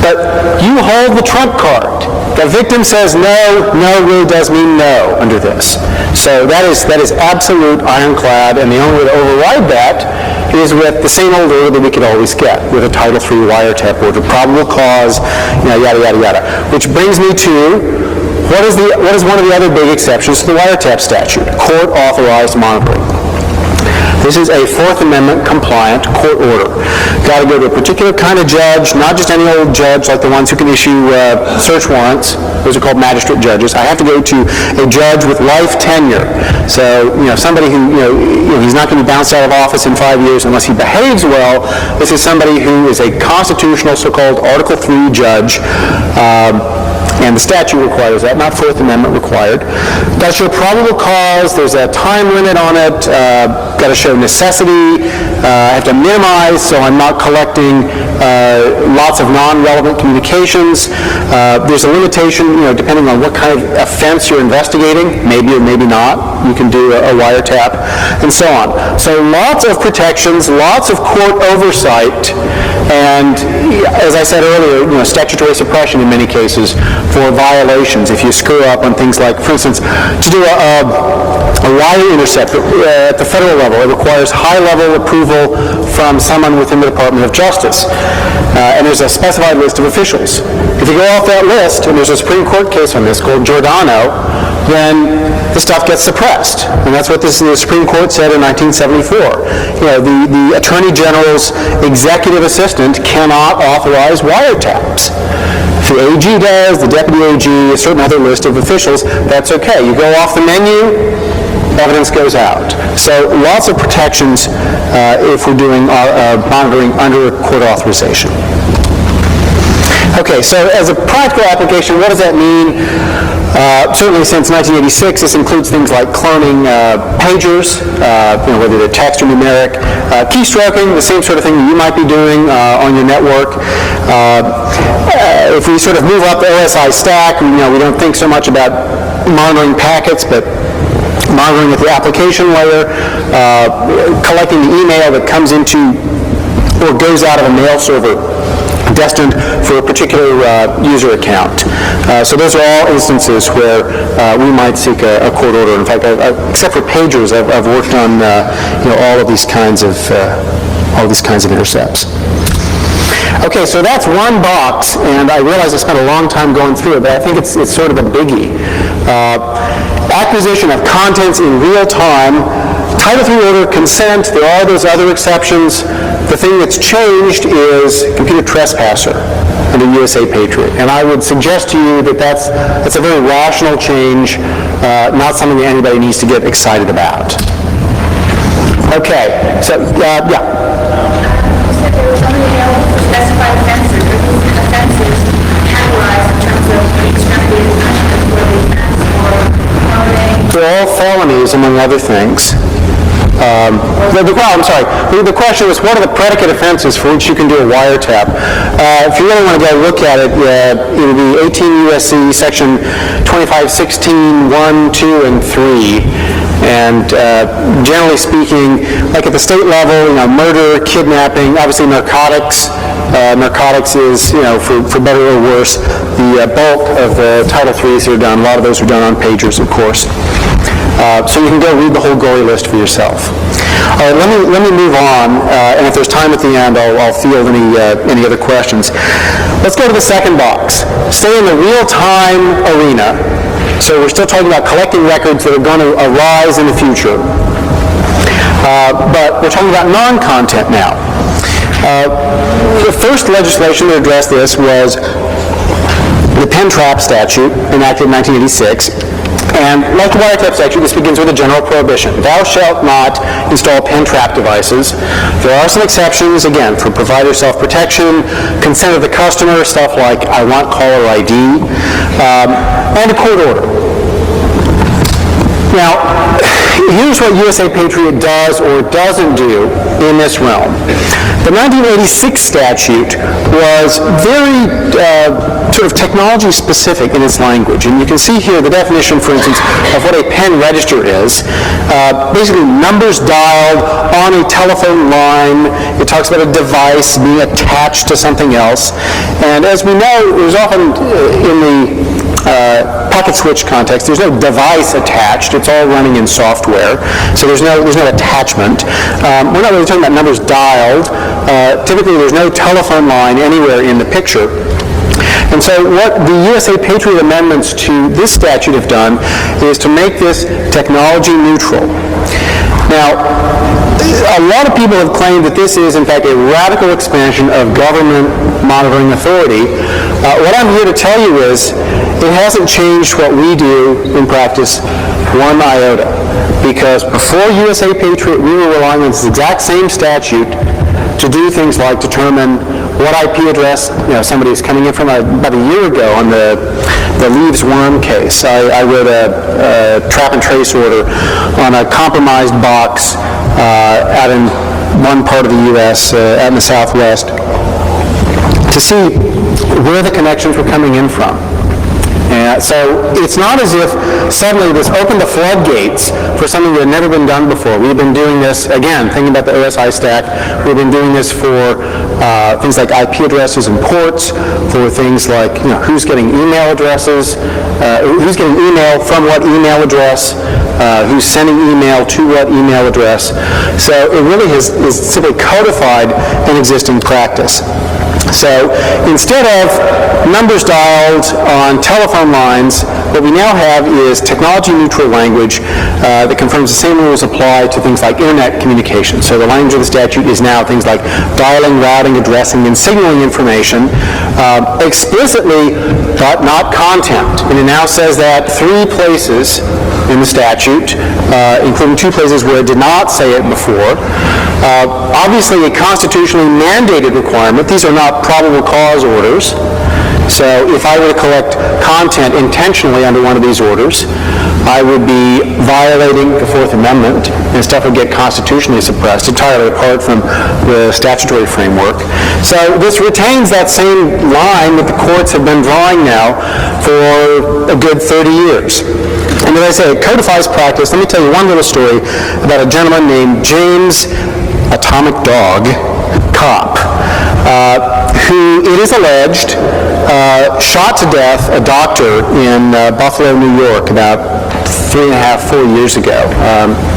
But you hold the trump card. The victim says no, no really does mean no under this. So that is absolute ironclad, and the only way to override that is with the same old order that we could always get, with a Title III wiretap order, probable cause, yada, yada, yada. Which brings me to what is one of the other big exceptions to the wiretap statute? Court-authorized monitoring. This is a Fourth Amendment compliant court order. Got to go to a particular kind of judge, not just any old judge like the ones who can issue search warrants. Those are called magistrate judges. I have to go to a judge with life tenure. So, somebody who, he's not going to be bounced out of office in 5 years unless he behaves well. This is somebody who is a constitutional, so-called Article III judge. And the statute requires that, not Fourth Amendment required. Got to show probable cause. There's a time limit on it. Got to show necessity. I have to minimize, so I'm not collecting lots of non-relevant communications. There's a limitation, depending on what kind of offense you're investigating, maybe or maybe not. You can do a wiretap, and so on. So lots of protections, lots of court oversight, and as I said earlier, statutory suppression in many cases for violations. If you screw up on things like, for instance, to do a wire intercept at the federal level, it requires high-level approval from someone within the Department of Justice. And there's a specified list of officials. If you go off that list, and there's a Supreme Court case on this called Giordano, then the stuff gets suppressed. And that's what the Supreme Court said in 1974. The Attorney General's executive assistant cannot authorize wiretaps. If the AG does, the Deputy AG, a certain other list of officials, that's okay. You go off the menu, evidence goes out. So lots of protections if we're doing our monitoring under court authorization. Okay, so as a practical application, what does that mean? Certainly since 1986, this includes things like cloning pagers, whether they're text or numeric, keystroking, the same sort of thing that you might be doing on your network. If we sort of move up the OSI stack, we don't think so much about monitoring packets, but monitoring at the application layer, collecting the email that comes into or goes out of a mail server destined for a particular user account. So those are all instances where we might seek a court order. In fact, except for pagers, I've worked on all of these kinds of intercepts. Okay, so that's one box, and I realize I spent a long time going through it, but I think it's sort of a biggie. Acquisition of contents in real time, Title III order, consent, there are those other exceptions. The thing that's changed is computer trespasser under USA Patriot. And I would suggest to you that that's a very rational change, not something that anybody needs to get excited about. Okay, so, yeah. You said there was only available for specified offenses, but these offenses categorized in terms of the extremity of punishment for the offense or felony. They're all felonies, among other things. The question was, what are the predicate offenses for which you can do a wiretap? If you really want to go look at it, it would be 18 U.S.C. section 2516, 1, 2, and 3. And generally speaking, like at the state level, murder, kidnapping, obviously narcotics. Narcotics is, for better or worse, the bulk of the Title IIIs that are done. A lot of those are done on pagers, of course. So you can go read the whole gory list for yourself. All right, let me move on, and if there's time at the end, I'll field any other questions. Let's go to the second box. Stay in the real-time arena. So we're still talking about collecting records that are going to arise in the future. But we're talking about non-content now. The first legislation that addressed this was the pen trap statute enacted in 1986. And like the wiretap statute, this begins with a general prohibition. Thou shalt not install pen trap devices. There are some exceptions, again, for provider self-protection, consent of the customer, stuff like I want caller ID, and a court order. Now, here's what USA Patriot does or doesn't do in this realm. The 1986 statute was very sort of technology specific in its language. And you can see here the definition, for instance, of what a pen register is. Basically, numbers dialed on a telephone line. It talks about a device being attached to something else. And as we know, there's often in the packet switch context, there's no device attached. It's all running in software, so there's no attachment. We're not really talking about numbers dialed. Typically, there's no telephone line anywhere in the picture. And so what the USA Patriot amendments to this statute have done is to make this technology neutral. Now, a lot of people have claimed that this is, in fact, a radical expansion of government monitoring authority. What I'm here to tell you is it hasn't changed what we do in practice one iota. Because before USA Patriot, we were relying on this exact same statute to do things like determine what IP address somebody is coming in from. About a year ago on the Leaves Worm case, I wrote a trap and trace order on a compromised box out in one part of the U.S., out in the Southwest, to see where the connections were coming in from. So it's not as if suddenly this opened the floodgates for something that had never been done before. We've been doing this, again, thinking about the OSI stack, we've been doing this for things like IP addresses and ports, for things like who's getting email addresses, who's getting email from what email address, who's sending email to what email address. So it really is simply codified an existing practice. So instead of numbers dialed on telephone lines, what we now have is technology-neutral language that confirms the same rules apply to things like internet communication. So the language of the statute is now things like dialing, routing, addressing, and signaling information explicitly, but not content. And it now says that 3 places in the statute, including 2 places where it did not say it before. Obviously, a constitutionally mandated requirement. These are not probable cause orders. So if I were to collect content intentionally under one of these orders, I would be violating the Fourth Amendment, and stuff would get constitutionally suppressed, entirely apart from the statutory framework. So this retains that same line that the courts have been drawing now for a good 30 years. And as I say, it codifies practice. Let me tell you one little story about a gentleman named James Atomic Dog Kopp, who, it is alleged, shot to death a doctor in Buffalo, New York, about 3.5, 4 years ago.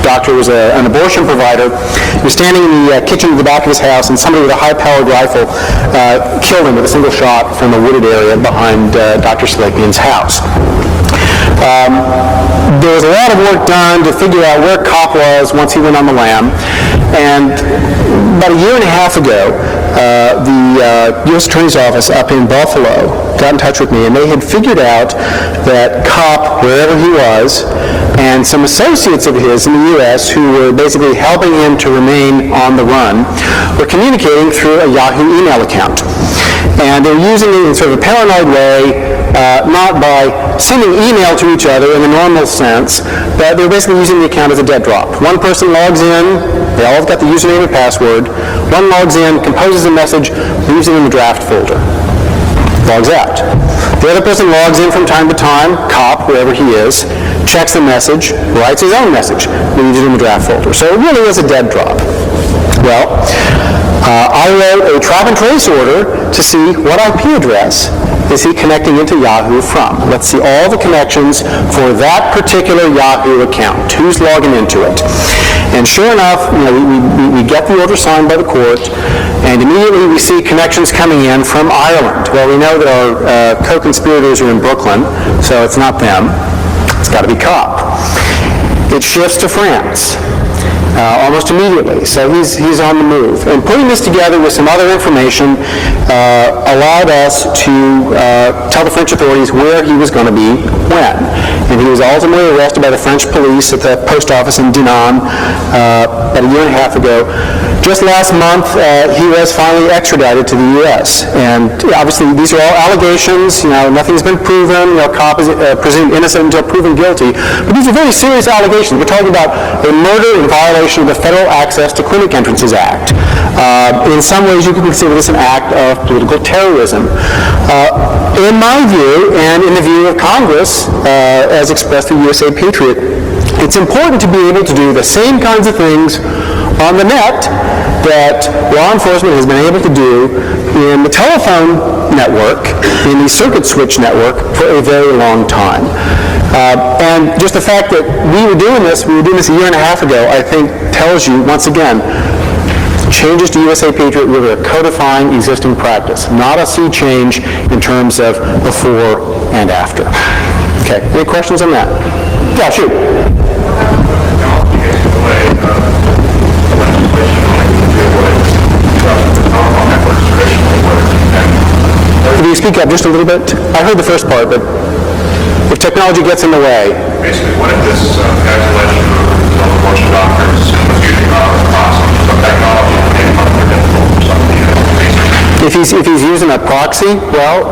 Doctor was an abortion provider. He was standing in the kitchen at the back of his house, and somebody with a high-powered rifle killed him with a single shot from a wooded area behind Dr. Salapian's house. There was a lot of work done to figure out where Kopp was once he went on the lam. And about a year and a half ago, the U.S. Attorney's Office up in Buffalo got in touch with me, and they had figured out that Kopp, wherever he was, and some associates of his in the U.S. who were basically helping him to remain on the run were communicating through a Yahoo email account. And they're using it in sort of a paranoid way not by sending email to each other in the normal sense, but they're basically using the account as a dead drop. One person logs in, they all have got the username and password. One logs in, composes a message, leaves it in the draft folder, logs out. The other person logs in from time to time, cop, wherever he is, checks the message, writes his own message, leaves it in the draft folder. So it really is a dead drop. Well, I wrote a trap and trace order to see what IP address is he connecting into Yahoo from. Let's see all the connections for that particular Yahoo account. Who's logging into it? And sure enough, we get the order signed by the court, and immediately we see connections coming in from Ireland. Well, we know that our co-conspirators are in Brooklyn, so it's not them. It's got to be COP. It shifts to France. Almost immediately. So he's on the move. And putting this together with some other information allowed us to tell the French authorities where he was going to be when. And he was ultimately arrested by the French police at the post office in Dinan about a year and a half ago. Just last month, he was finally extradited to the U.S. And obviously, these are all allegations. Nothing's been proven. COP is presumed innocent until proven guilty. But these are very serious allegations. We're talking about a murder in violation of the Federal Access to Clinic Entrances Act. In some ways, you can consider this an act of political terrorism. In my view, and in the view of Congress, as expressed through USA Patriot, it's important to be able to do the same kinds of things on the net that law enforcement has been able to do in the telephone network, in the circuit switch network, for a very long time. And just the fact that we were doing this a year and a half ago, I think tells you, once again, changes to USA Patriot were codifying existing practice, not a sea change in terms of before and after. Okay, any questions on that? Yeah, shoot. Can you speak up just a little bit? I heard the first part, but if technology gets in the way. Basically, what if this calculation of a bunch of doctors was using some technology to make it more difficult for somebody If he's using a proxy, well,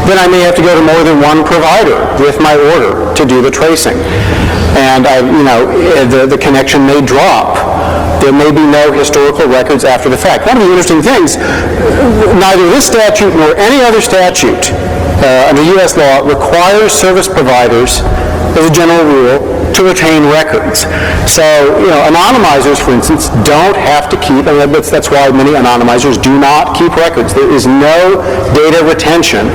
then I may have to go to more than one provider with my order to do the tracing. And the connection may drop. There may be no historical records after the fact. One of the interesting things, neither this statute nor any other statute under U.S. law requires service providers, as a general rule, to retain records. So, anonymizers, for instance, don't have to keep, and that's why many anonymizers do not keep records. There is no data retention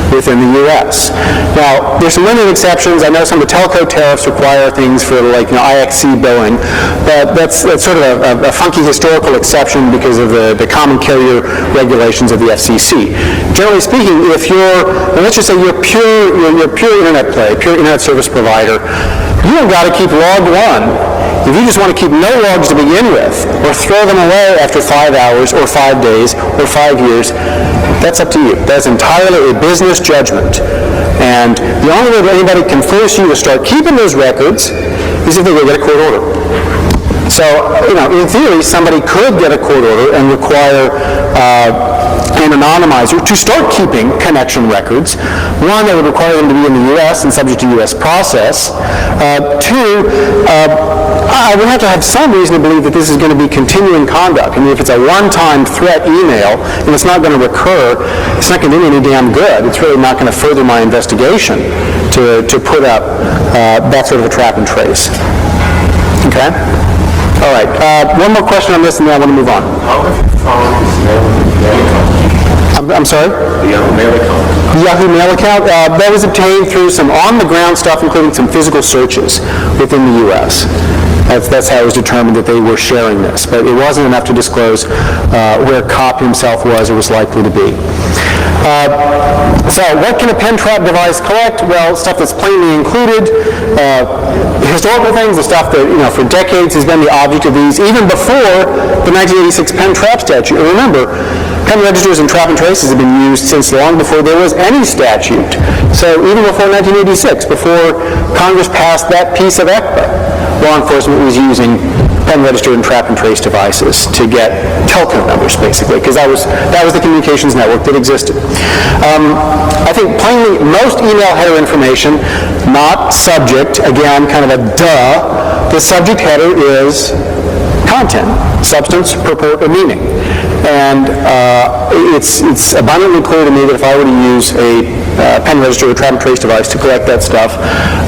within the U.S. Now, there's some limited exceptions. I know some of the telco tariffs require things for IXC billing, but that's sort of a funky historical exception because of the common carrier regulations of the FCC. Generally speaking, if let's just say you're pure internet play, pure internet service provider, you don't got to keep log one. If you just want to keep no logs to begin with, or throw them away after 5 hours, or 5 days, or 5 years, that's up to you. That's entirely a business judgment. And the only way that anybody can force you to start keeping those records is if they go get a court order. So, in theory, somebody could get a court order and require an anonymizer to start keeping connection records. One, that would require them to be in the U.S. and subject to U.S. process. Two, I would have to have some reason to believe that this is going to be continuing conduct. I mean, if it's a one-time threat email and it's not going to recur, it's not going to do me any damn good. It's really not going to further my investigation to put up that sort of a trap and trace. Okay? All right. One more question on this, and then I want to move on. How have you found this mail account? I'm sorry? The Yahoo Mail account. The Yahoo Mail account, that was obtained through some on-the-ground stuff, including some physical searches within the U.S. That's how it was determined that they were sharing this. But it wasn't enough to disclose where COP himself was or was likely to be. So what can a pen trap device collect? Well, stuff that's plainly included, historical things, the stuff that, for decades has been the object of these, even before the 1986 pen trap statute. And remember, pen registers and trap and traces have been used since long before there was any statute. So even before 1986, before Congress passed that piece of ECPA, law enforcement was using pen register and trap and trace devices to get telco numbers, basically, because that was the communications network that existed. I think plainly most email header information, not subject, again, kind of a duh. The subject header is content, substance, purport, or meaning. And it's abundantly clear to me that if I were to use a pen register or trap and trace device to collect that stuff,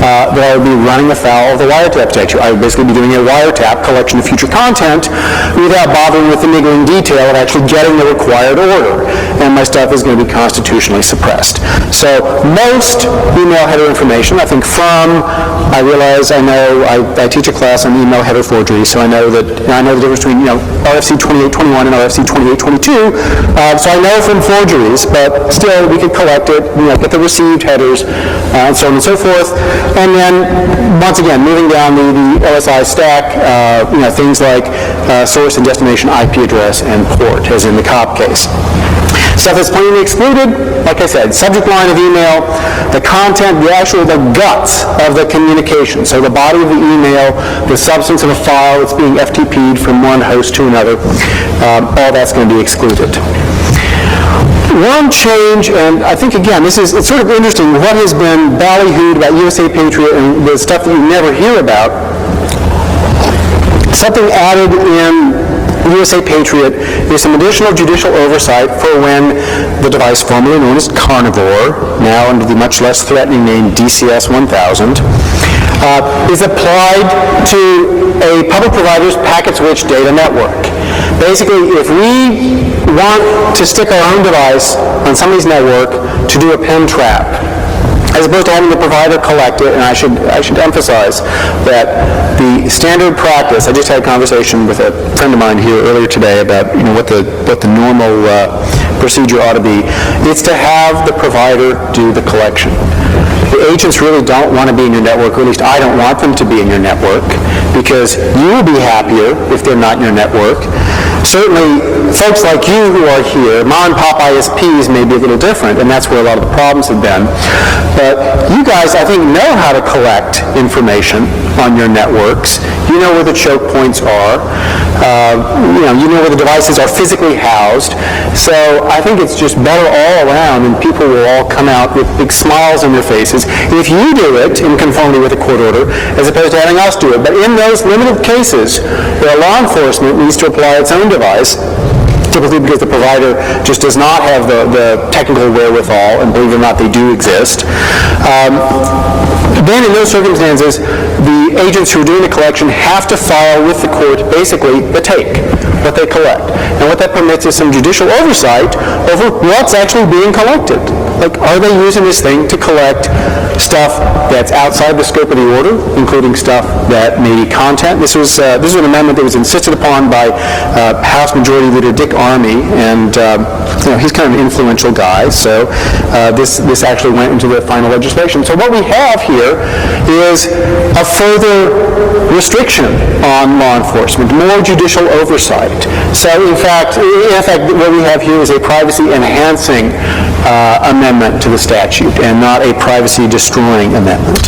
that I would be running afoul of the wiretap statute. I would basically be doing a wiretap collection of future content without bothering with the niggling detail of actually getting the required order. And my stuff is going to be constitutionally suppressed. So most email header information, I think I realize I teach a class on email header forgery, so I know the difference between RFC 2821 and RFC 2822. So I know from forgeries, but still we could collect it, get the received headers, and so on and so forth. And then once again, moving down the LSI stack, things like source and destination IP address and port, as in the COP case. Stuff that's plainly excluded, like I said, subject line of email, the content, the guts of the communication. So the body of the email, the substance of a file that's being FTP'd from one host to another, all that's going to be excluded. One change, and I think, again, it's sort of interesting, what has been ballyhooed about USA Patriot and the stuff that you never hear about. Something added in USA Patriot is some additional judicial oversight for when the device formerly known as Carnivore, now under the much less threatening name DCS 1000, is applied to a public provider's packet-switched data network. Basically, if we want to stick our own device on somebody's network to do a pen trap, as opposed to having the provider collect it, and I should emphasize that the standard practice, I just had a conversation with a friend of mine here earlier today about what the normal procedure ought to be, it's to have the provider do the collection. The agents really don't want to be in your network, or at least I don't want them to be in your network, because you will be happier if they're not in your network. Certainly, folks like you who are here, mom and pop ISPs may be a little different, and that's where a lot of the problems have been. But you guys, I think, know how to collect information on your networks. You know where the choke points are. You know where the devices are physically housed. So I think it's just better all around, and people will all come out with big smiles on their faces if you do it in conformity with a court order, as opposed to having us do it. But in those limited cases where law enforcement needs to apply its own device, typically because the provider just does not have the technical wherewithal, and believe it or not, they do exist. Then in those circumstances, the agents who are doing the collection have to file with the court basically the take, what they collect. And what that permits is some judicial oversight over what's actually being collected. Like, are they using this thing to collect stuff that's outside the scope of the order, including stuff that may be content? This was an amendment that was insisted upon by House Majority Leader Dick Armey, and he's kind of an influential guy, so this actually went into the final legislation. So what we have here is a further restriction on law enforcement, more judicial oversight. So in fact, what we have here is a privacy-enhancing amendment to the statute, and not a privacy-destroying amendment.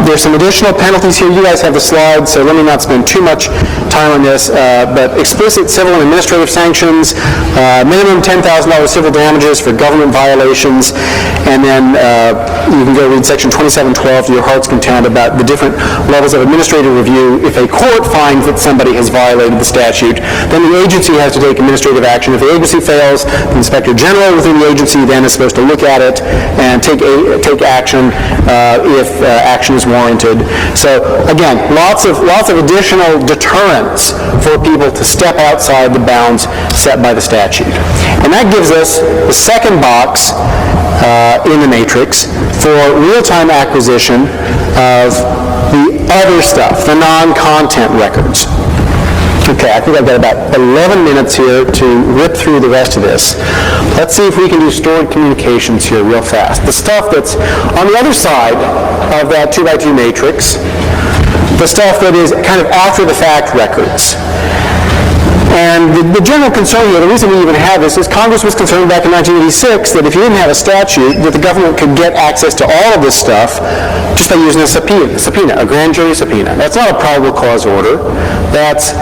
There's some additional penalties here. You guys have the slides, so let me not spend too much time on this, but explicit civil and administrative sanctions, minimum $10,000 civil damages for government violations, and then you can go read section 2712 to your heart's content about the different levels of administrative review. If a court finds that somebody has violated the statute, then the agency has to take administrative action. If the agency fails, the inspector general within the agency then is supposed to look at it and take action if action is warranted. So again, lots of additional deterrents for people to step outside the bounds set by the statute. And that gives us the second box in the matrix for real-time acquisition of the other stuff, the non-content records. Okay, I think I've got about 11 minutes here to rip through the rest of this. Let's see if we can do stored communications here real fast. The stuff that's on the other side of that 2x2 matrix, the stuff that is kind of after-the-fact records. And the general concern here, the reason we even have this, is Congress was concerned back in 1986 that if you didn't have a statute, that the government could get access to all of this stuff just by using a subpoena, a grand jury subpoena. That's not a probable cause order. That's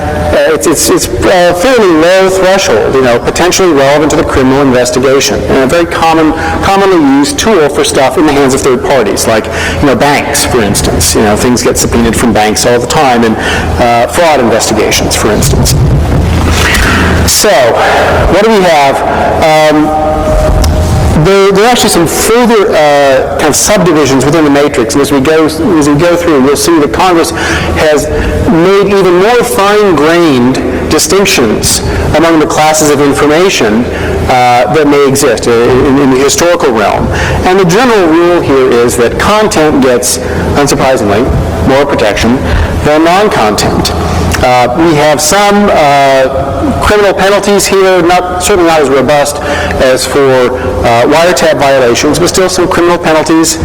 it's a fairly low threshold, potentially relevant to the criminal investigation, and a very commonly used tool for stuff in the hands of third parties, like banks, for instance. Things get subpoenaed from banks all the time in fraud investigations, for instance. So, what do we have? There are actually some further kind of subdivisions within the matrix, and as we go through, you'll see that Congress has made even more fine-grained distinctions among the classes of information that may exist in the historical realm. And the general rule here is that content gets, unsurprisingly, more protection than non-content. We have some criminal penalties here, certainly not as robust as for wiretap violations, but still some criminal penalties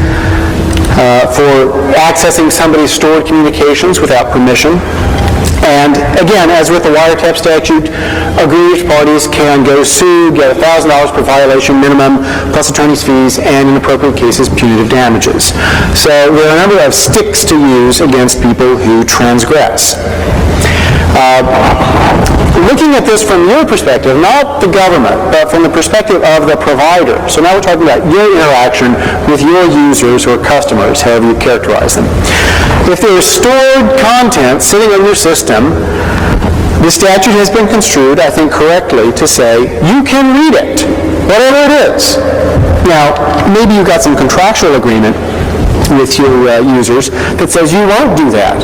for accessing somebody's stored communications without permission. And again, as with the wiretap statute, aggrieved parties can go sue, get $1,000 per violation minimum, plus attorney's fees, and in appropriate cases, punitive damages. So there are a number of sticks to use against people who transgress. Looking at this from your perspective, not the government, but from the perspective of the provider. So now we're talking about your interaction with your users or customers, however you characterize them. If there is stored content sitting in your system, the statute has been construed, I think correctly, to say you can read it, whatever it is. Now, maybe you've got some contractual agreement with your users that says you won't do that.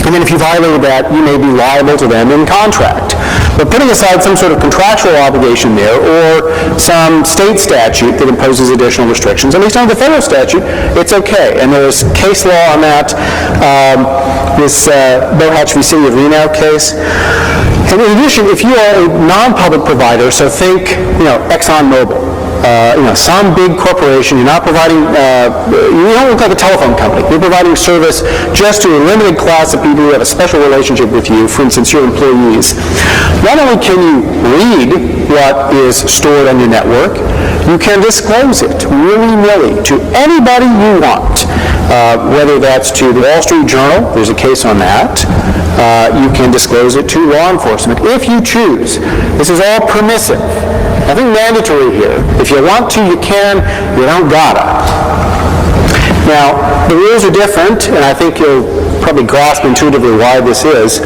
And then if you violated that, you may be liable to them in contract. But putting aside some sort of contractual obligation there, or some state statute that imposes additional restrictions, at least under the federal statute, it's okay. And there's case law on that, this Bohatch v. City of Reno case. And in addition, if you are a non-public provider, so think, ExxonMobil, some big corporation, you're not providing, you don't look like a telephone company. You're providing service just to a limited class of people who have a special relationship with you, for instance, your employees. Not only can you read what is stored on your network, you can disclose it willy-nilly to anybody you want, whether that's to the Wall Street Journal, there's a case on that. You can disclose it to law enforcement if you choose. This is all permissive. Nothing mandatory here. If you want to, you can. You don't gotta. Now, the rules are different, and I think you'll probably grasp intuitively why this is.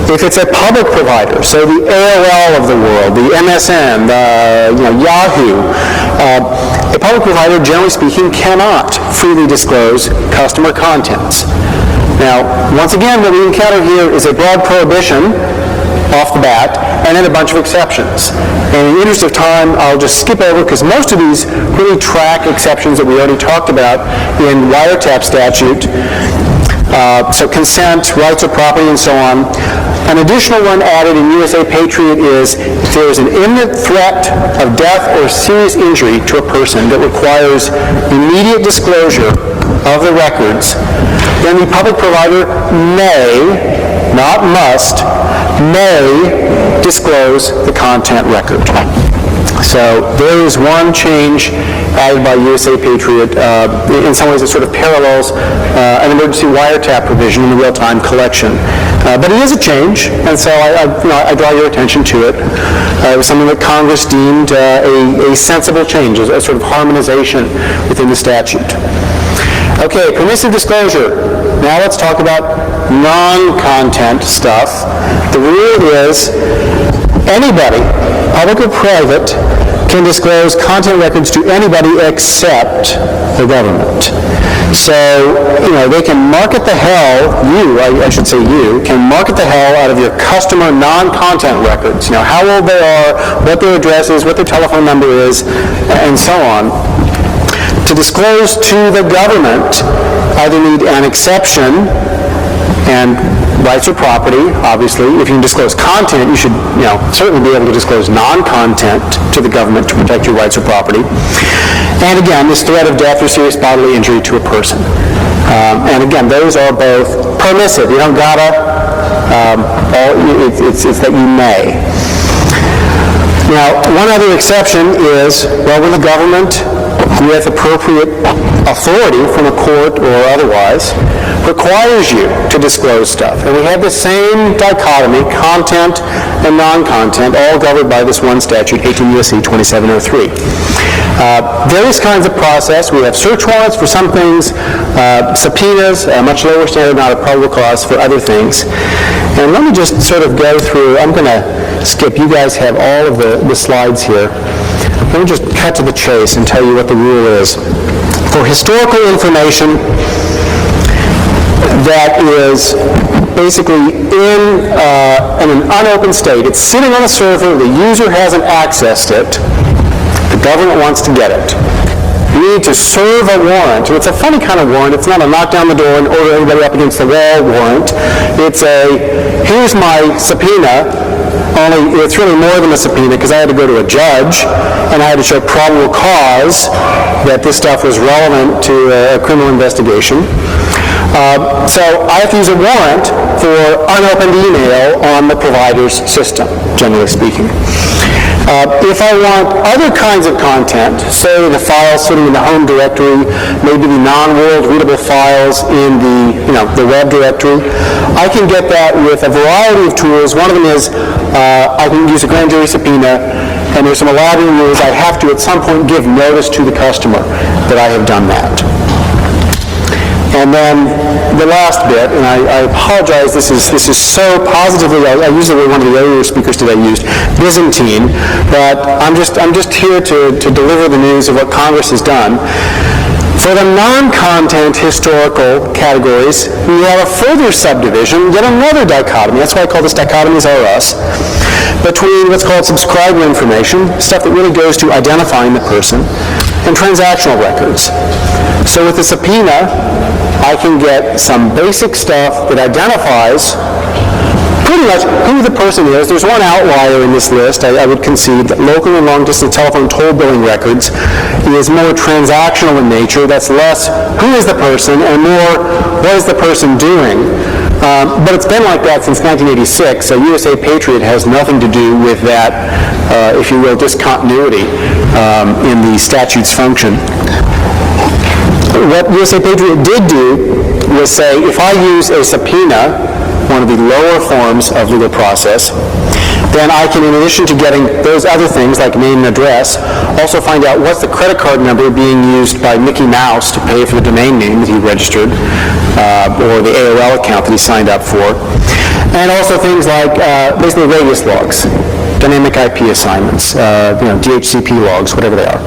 If it's a public provider, so the AOL of the world, the MSN, Yahoo, a public provider, generally speaking, cannot freely disclose customer contents. Now, once again, what we encounter here is a broad prohibition off the bat, and then a bunch of exceptions. And in the interest of time, I'll just skip over, because most of these really track exceptions that we already talked about in wiretap statute. So consent, rights of property, and so on. An additional one added in USA Patriot is if there is an imminent threat of death or serious injury to a person that requires immediate disclosure of the records, then the public provider may, not must, may disclose the content record. So there is one change added by USA Patriot. In some ways it sort of parallels an emergency wiretap provision in the real-time collection. But it is a change, and so I draw your attention to it. It was something that Congress deemed a sensible change, a sort of harmonization within the statute. Okay, permissive disclosure. Now let's talk about non-content stuff. The rule is anybody, public or private, can disclose content records to anybody except the government. So, they can market the hell, I should say you, can market the hell out of your customer non-content records. How old they are, what their address is, what their telephone number is, and so on. To disclose to the government, either need an exception and rights or property, obviously. If you can disclose content, you should certainly be able to disclose non-content to the government to protect your rights or property. And again, this threat of death or serious bodily injury to a person. And again, those are both permissive. You don't gotta, It's that you may. Now, one other exception is, well, when the government, with appropriate authority from a court or otherwise, requires you to disclose stuff. And we have the same dichotomy, content and non-content, all governed by this one statute, 18 U.S.C. 2703. Various kinds of process. We have search warrants for some things, subpoenas, a much lower standard, not a probable cause for other things. And let me just sort of go through, I'm going to skip, you guys have all of the slides here. Let me just cut to the chase and tell you what the rule is. For historical information that is basically in an unopened state, it's sitting on a server, the user hasn't accessed it, the government wants to get it. You need to serve a warrant. It's a funny kind of warrant. It's not a knock down the door and order everybody up against the wall warrant. It's a, here's my subpoena, only it's really more than a subpoena because I had to go to a judge and I had to show probable cause that this stuff was relevant to a criminal investigation. So I have to use a warrant for unopened email on the provider's system, generally speaking. If I want other kinds of content, say the files sitting in the home directory, maybe the non-world readable files in the web directory, I can get that with a variety of tools. One of them is I can use a grand jury subpoena, and there's some elaborate rules. I have to at some point give notice to the customer that I have done that. And then the last bit, and I apologize, this is so positively, I used the word one of the earlier speakers today used, Byzantine, but I'm just here to deliver the news of what Congress has done. For the non-content historical categories, we have a further subdivision, yet another dichotomy, that's why I call this dichotomies are us, between what's called subscriber information, stuff that really goes to identifying the person, and transactional records. So with the subpoena, I can get some basic stuff that identifies pretty much who the person is. There's one outlier in this list. I would concede that local and long-distance telephone toll billing records is more transactional in nature. That's less who is the person and more what is the person doing. But it's been like that since 1986, so USA Patriot has nothing to do with that, if you will, discontinuity in the statute's function. What USA Patriot did do was say, if I use a subpoena, one of the lower forms of legal process, then I can, in addition to getting those other things like name and address, also find out what's the credit card number being used by Mickey Mouse to pay for the domain name that he registered, or the AOL account that he signed up for, and also things like basically radius logs, dynamic IP assignments, DHCP logs, whatever they are.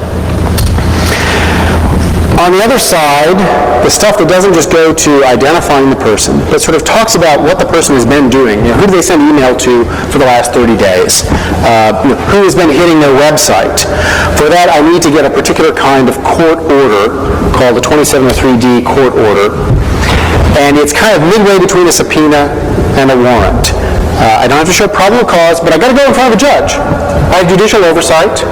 On the other side, the stuff that doesn't just go to identifying the person, but sort of talks about what the person has been doing. Who do they send email to for the last 30 days? Who has been hitting their website? For that, I need to get a particular kind of court order called the 2703D court order. And it's kind of midway between a subpoena and a warrant. I don't have to show probable cause, but I got to go in front of a judge. I have judicial oversight.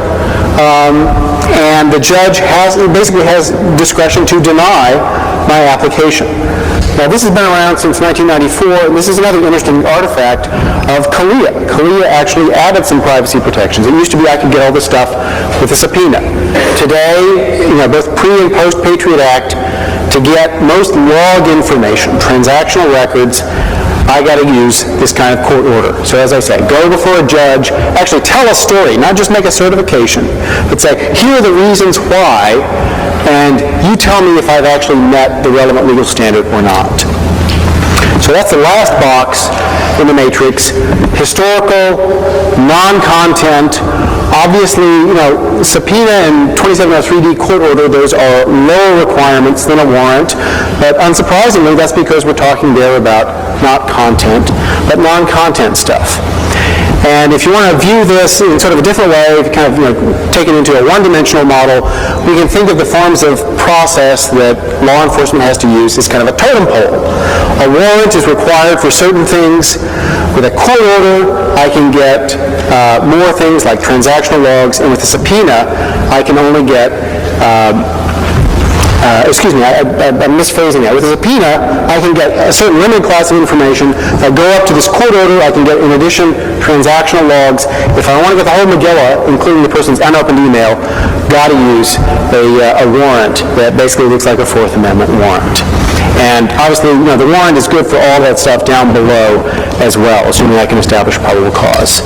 And the judge basically has discretion to deny my application. Now, this has been around since 1994, and this is another interesting artifact of CALEA. CALEA actually added some privacy protections. It used to be I could get all this stuff with a subpoena. Today, both pre- and post-Patriot Act, to get most log information, transactional records, I got to use this kind of court order. So as I say, go before a judge, actually tell a story, not just make a certification, but say, here are the reasons why, and you tell me if I've actually met the relevant legal standard or not. So that's the last box in the matrix. Historical, non-content. Obviously, subpoena and 2703D court order, those are lower requirements than a warrant. But unsurprisingly, that's because we're talking there about not content, but non-content stuff. And if you want to view this in sort of a different way, if you kind of take it into a one-dimensional model, we can think of the forms of process that law enforcement has to use as kind of a totem pole. A warrant is required for certain things. With a court order, I can get more things like transactional logs, and with a subpoena, I can only get I'm misphrasing that. With a subpoena, I can get a certain limited class of information. If I go up to this court order, I can get, in addition, transactional logs. If I want to get the whole Megillah, including the person's unopened email, got to use a warrant that basically looks like a Fourth Amendment warrant. And obviously, the warrant is good for all that stuff down below as well, assuming I can establish probable cause.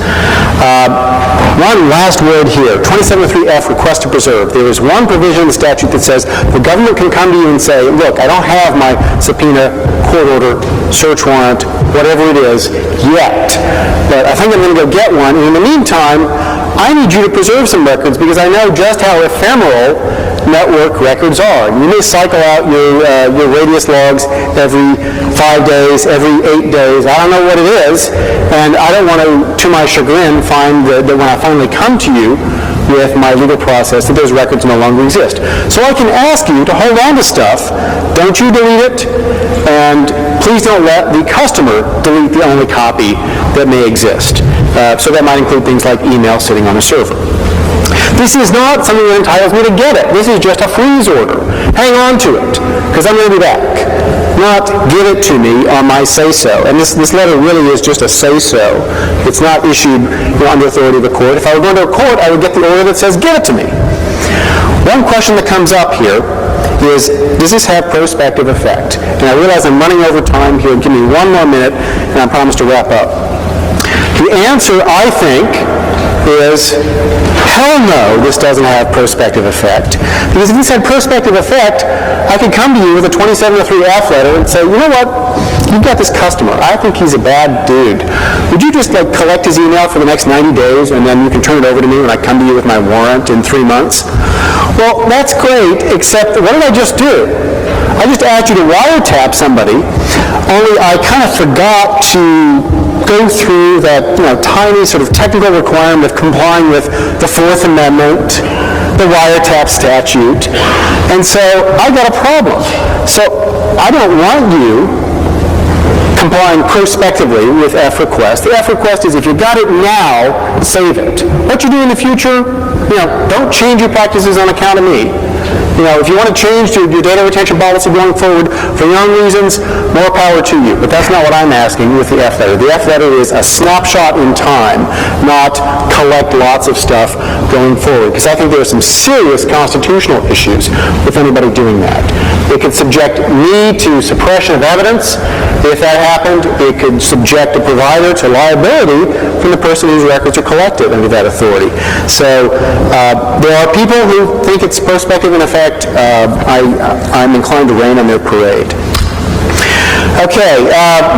One last word here, 2703F, request to preserve. There is one provision in the statute that says the government can come to you and say, look, I don't have my subpoena, court order, search warrant, whatever it is, yet. But I think I'm going to go get one. And in the meantime, I need you to preserve some records because I know just how ephemeral network records are. You may cycle out your radius logs every 5 days, every 8 days. I don't know what it is, and I don't want to my chagrin, find that when I finally come to you with my legal process, that those records no longer exist. So I can ask you to hold on to stuff. Don't you delete it, and please don't let the customer delete the only copy that may exist. So that might include things like email sitting on a server. This is not something that entitles me to get it. This is just a freeze order. Hang on to it, because I'm going to be back. Not give it to me on my say-so. And this letter really is just a say-so. It's not issued under authority of the court. If I were going to a court, I would get the order that says, give it to me. One question that comes up here is, does this have prospective effect? And I realize I'm running over time here. Give me one more minute, and I promise to wrap up. The answer, I think, is hell no, this doesn't have prospective effect. Because if this had prospective effect, I could come to you with a 2703F letter and say, you know what, you've got this customer. I think he's a bad dude. Would you just collect his email for the next 90 days and then you can turn it over to me when I come to you with my warrant in 3 months? Well, that's great, except what did I just do? I just asked you to wiretap somebody, only I kind of forgot to go through that tiny sort of technical requirement of complying with the Fourth Amendment, the wiretap statute, and so I got a problem. So I don't want you complying prospectively with F request. The F request is if you got it now, save it. What you do in the future, don't change your practices on account of me. If you want to change your data retention policy going forward for your own reasons, more power to you. But that's not what I'm asking with the F letter. The F letter is a snapshot in time, not collect lots of stuff going forward. Because I think there are some serious constitutional issues with anybody doing that. It could subject me to suppression of evidence. If that happened, it could subject a provider to liability from the person whose records are collected under that authority. So there are people who think it's prospective in effect. I'm inclined to rain on their parade. Okay,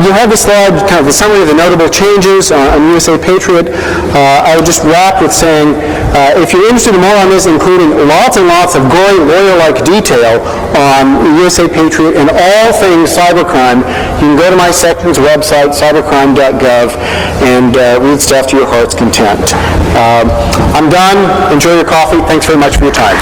you have this slide, kind of the summary of the notable changes on USA Patriot. I would just wrap with saying, if you're interested in more on this, including lots and lots of gory lawyer-like detail on USA Patriot and all things cybercrime, you can go to my section's website, cybercrime.gov, and read stuff to your heart's content. I'm done. Enjoy your coffee. Thanks very much for your time.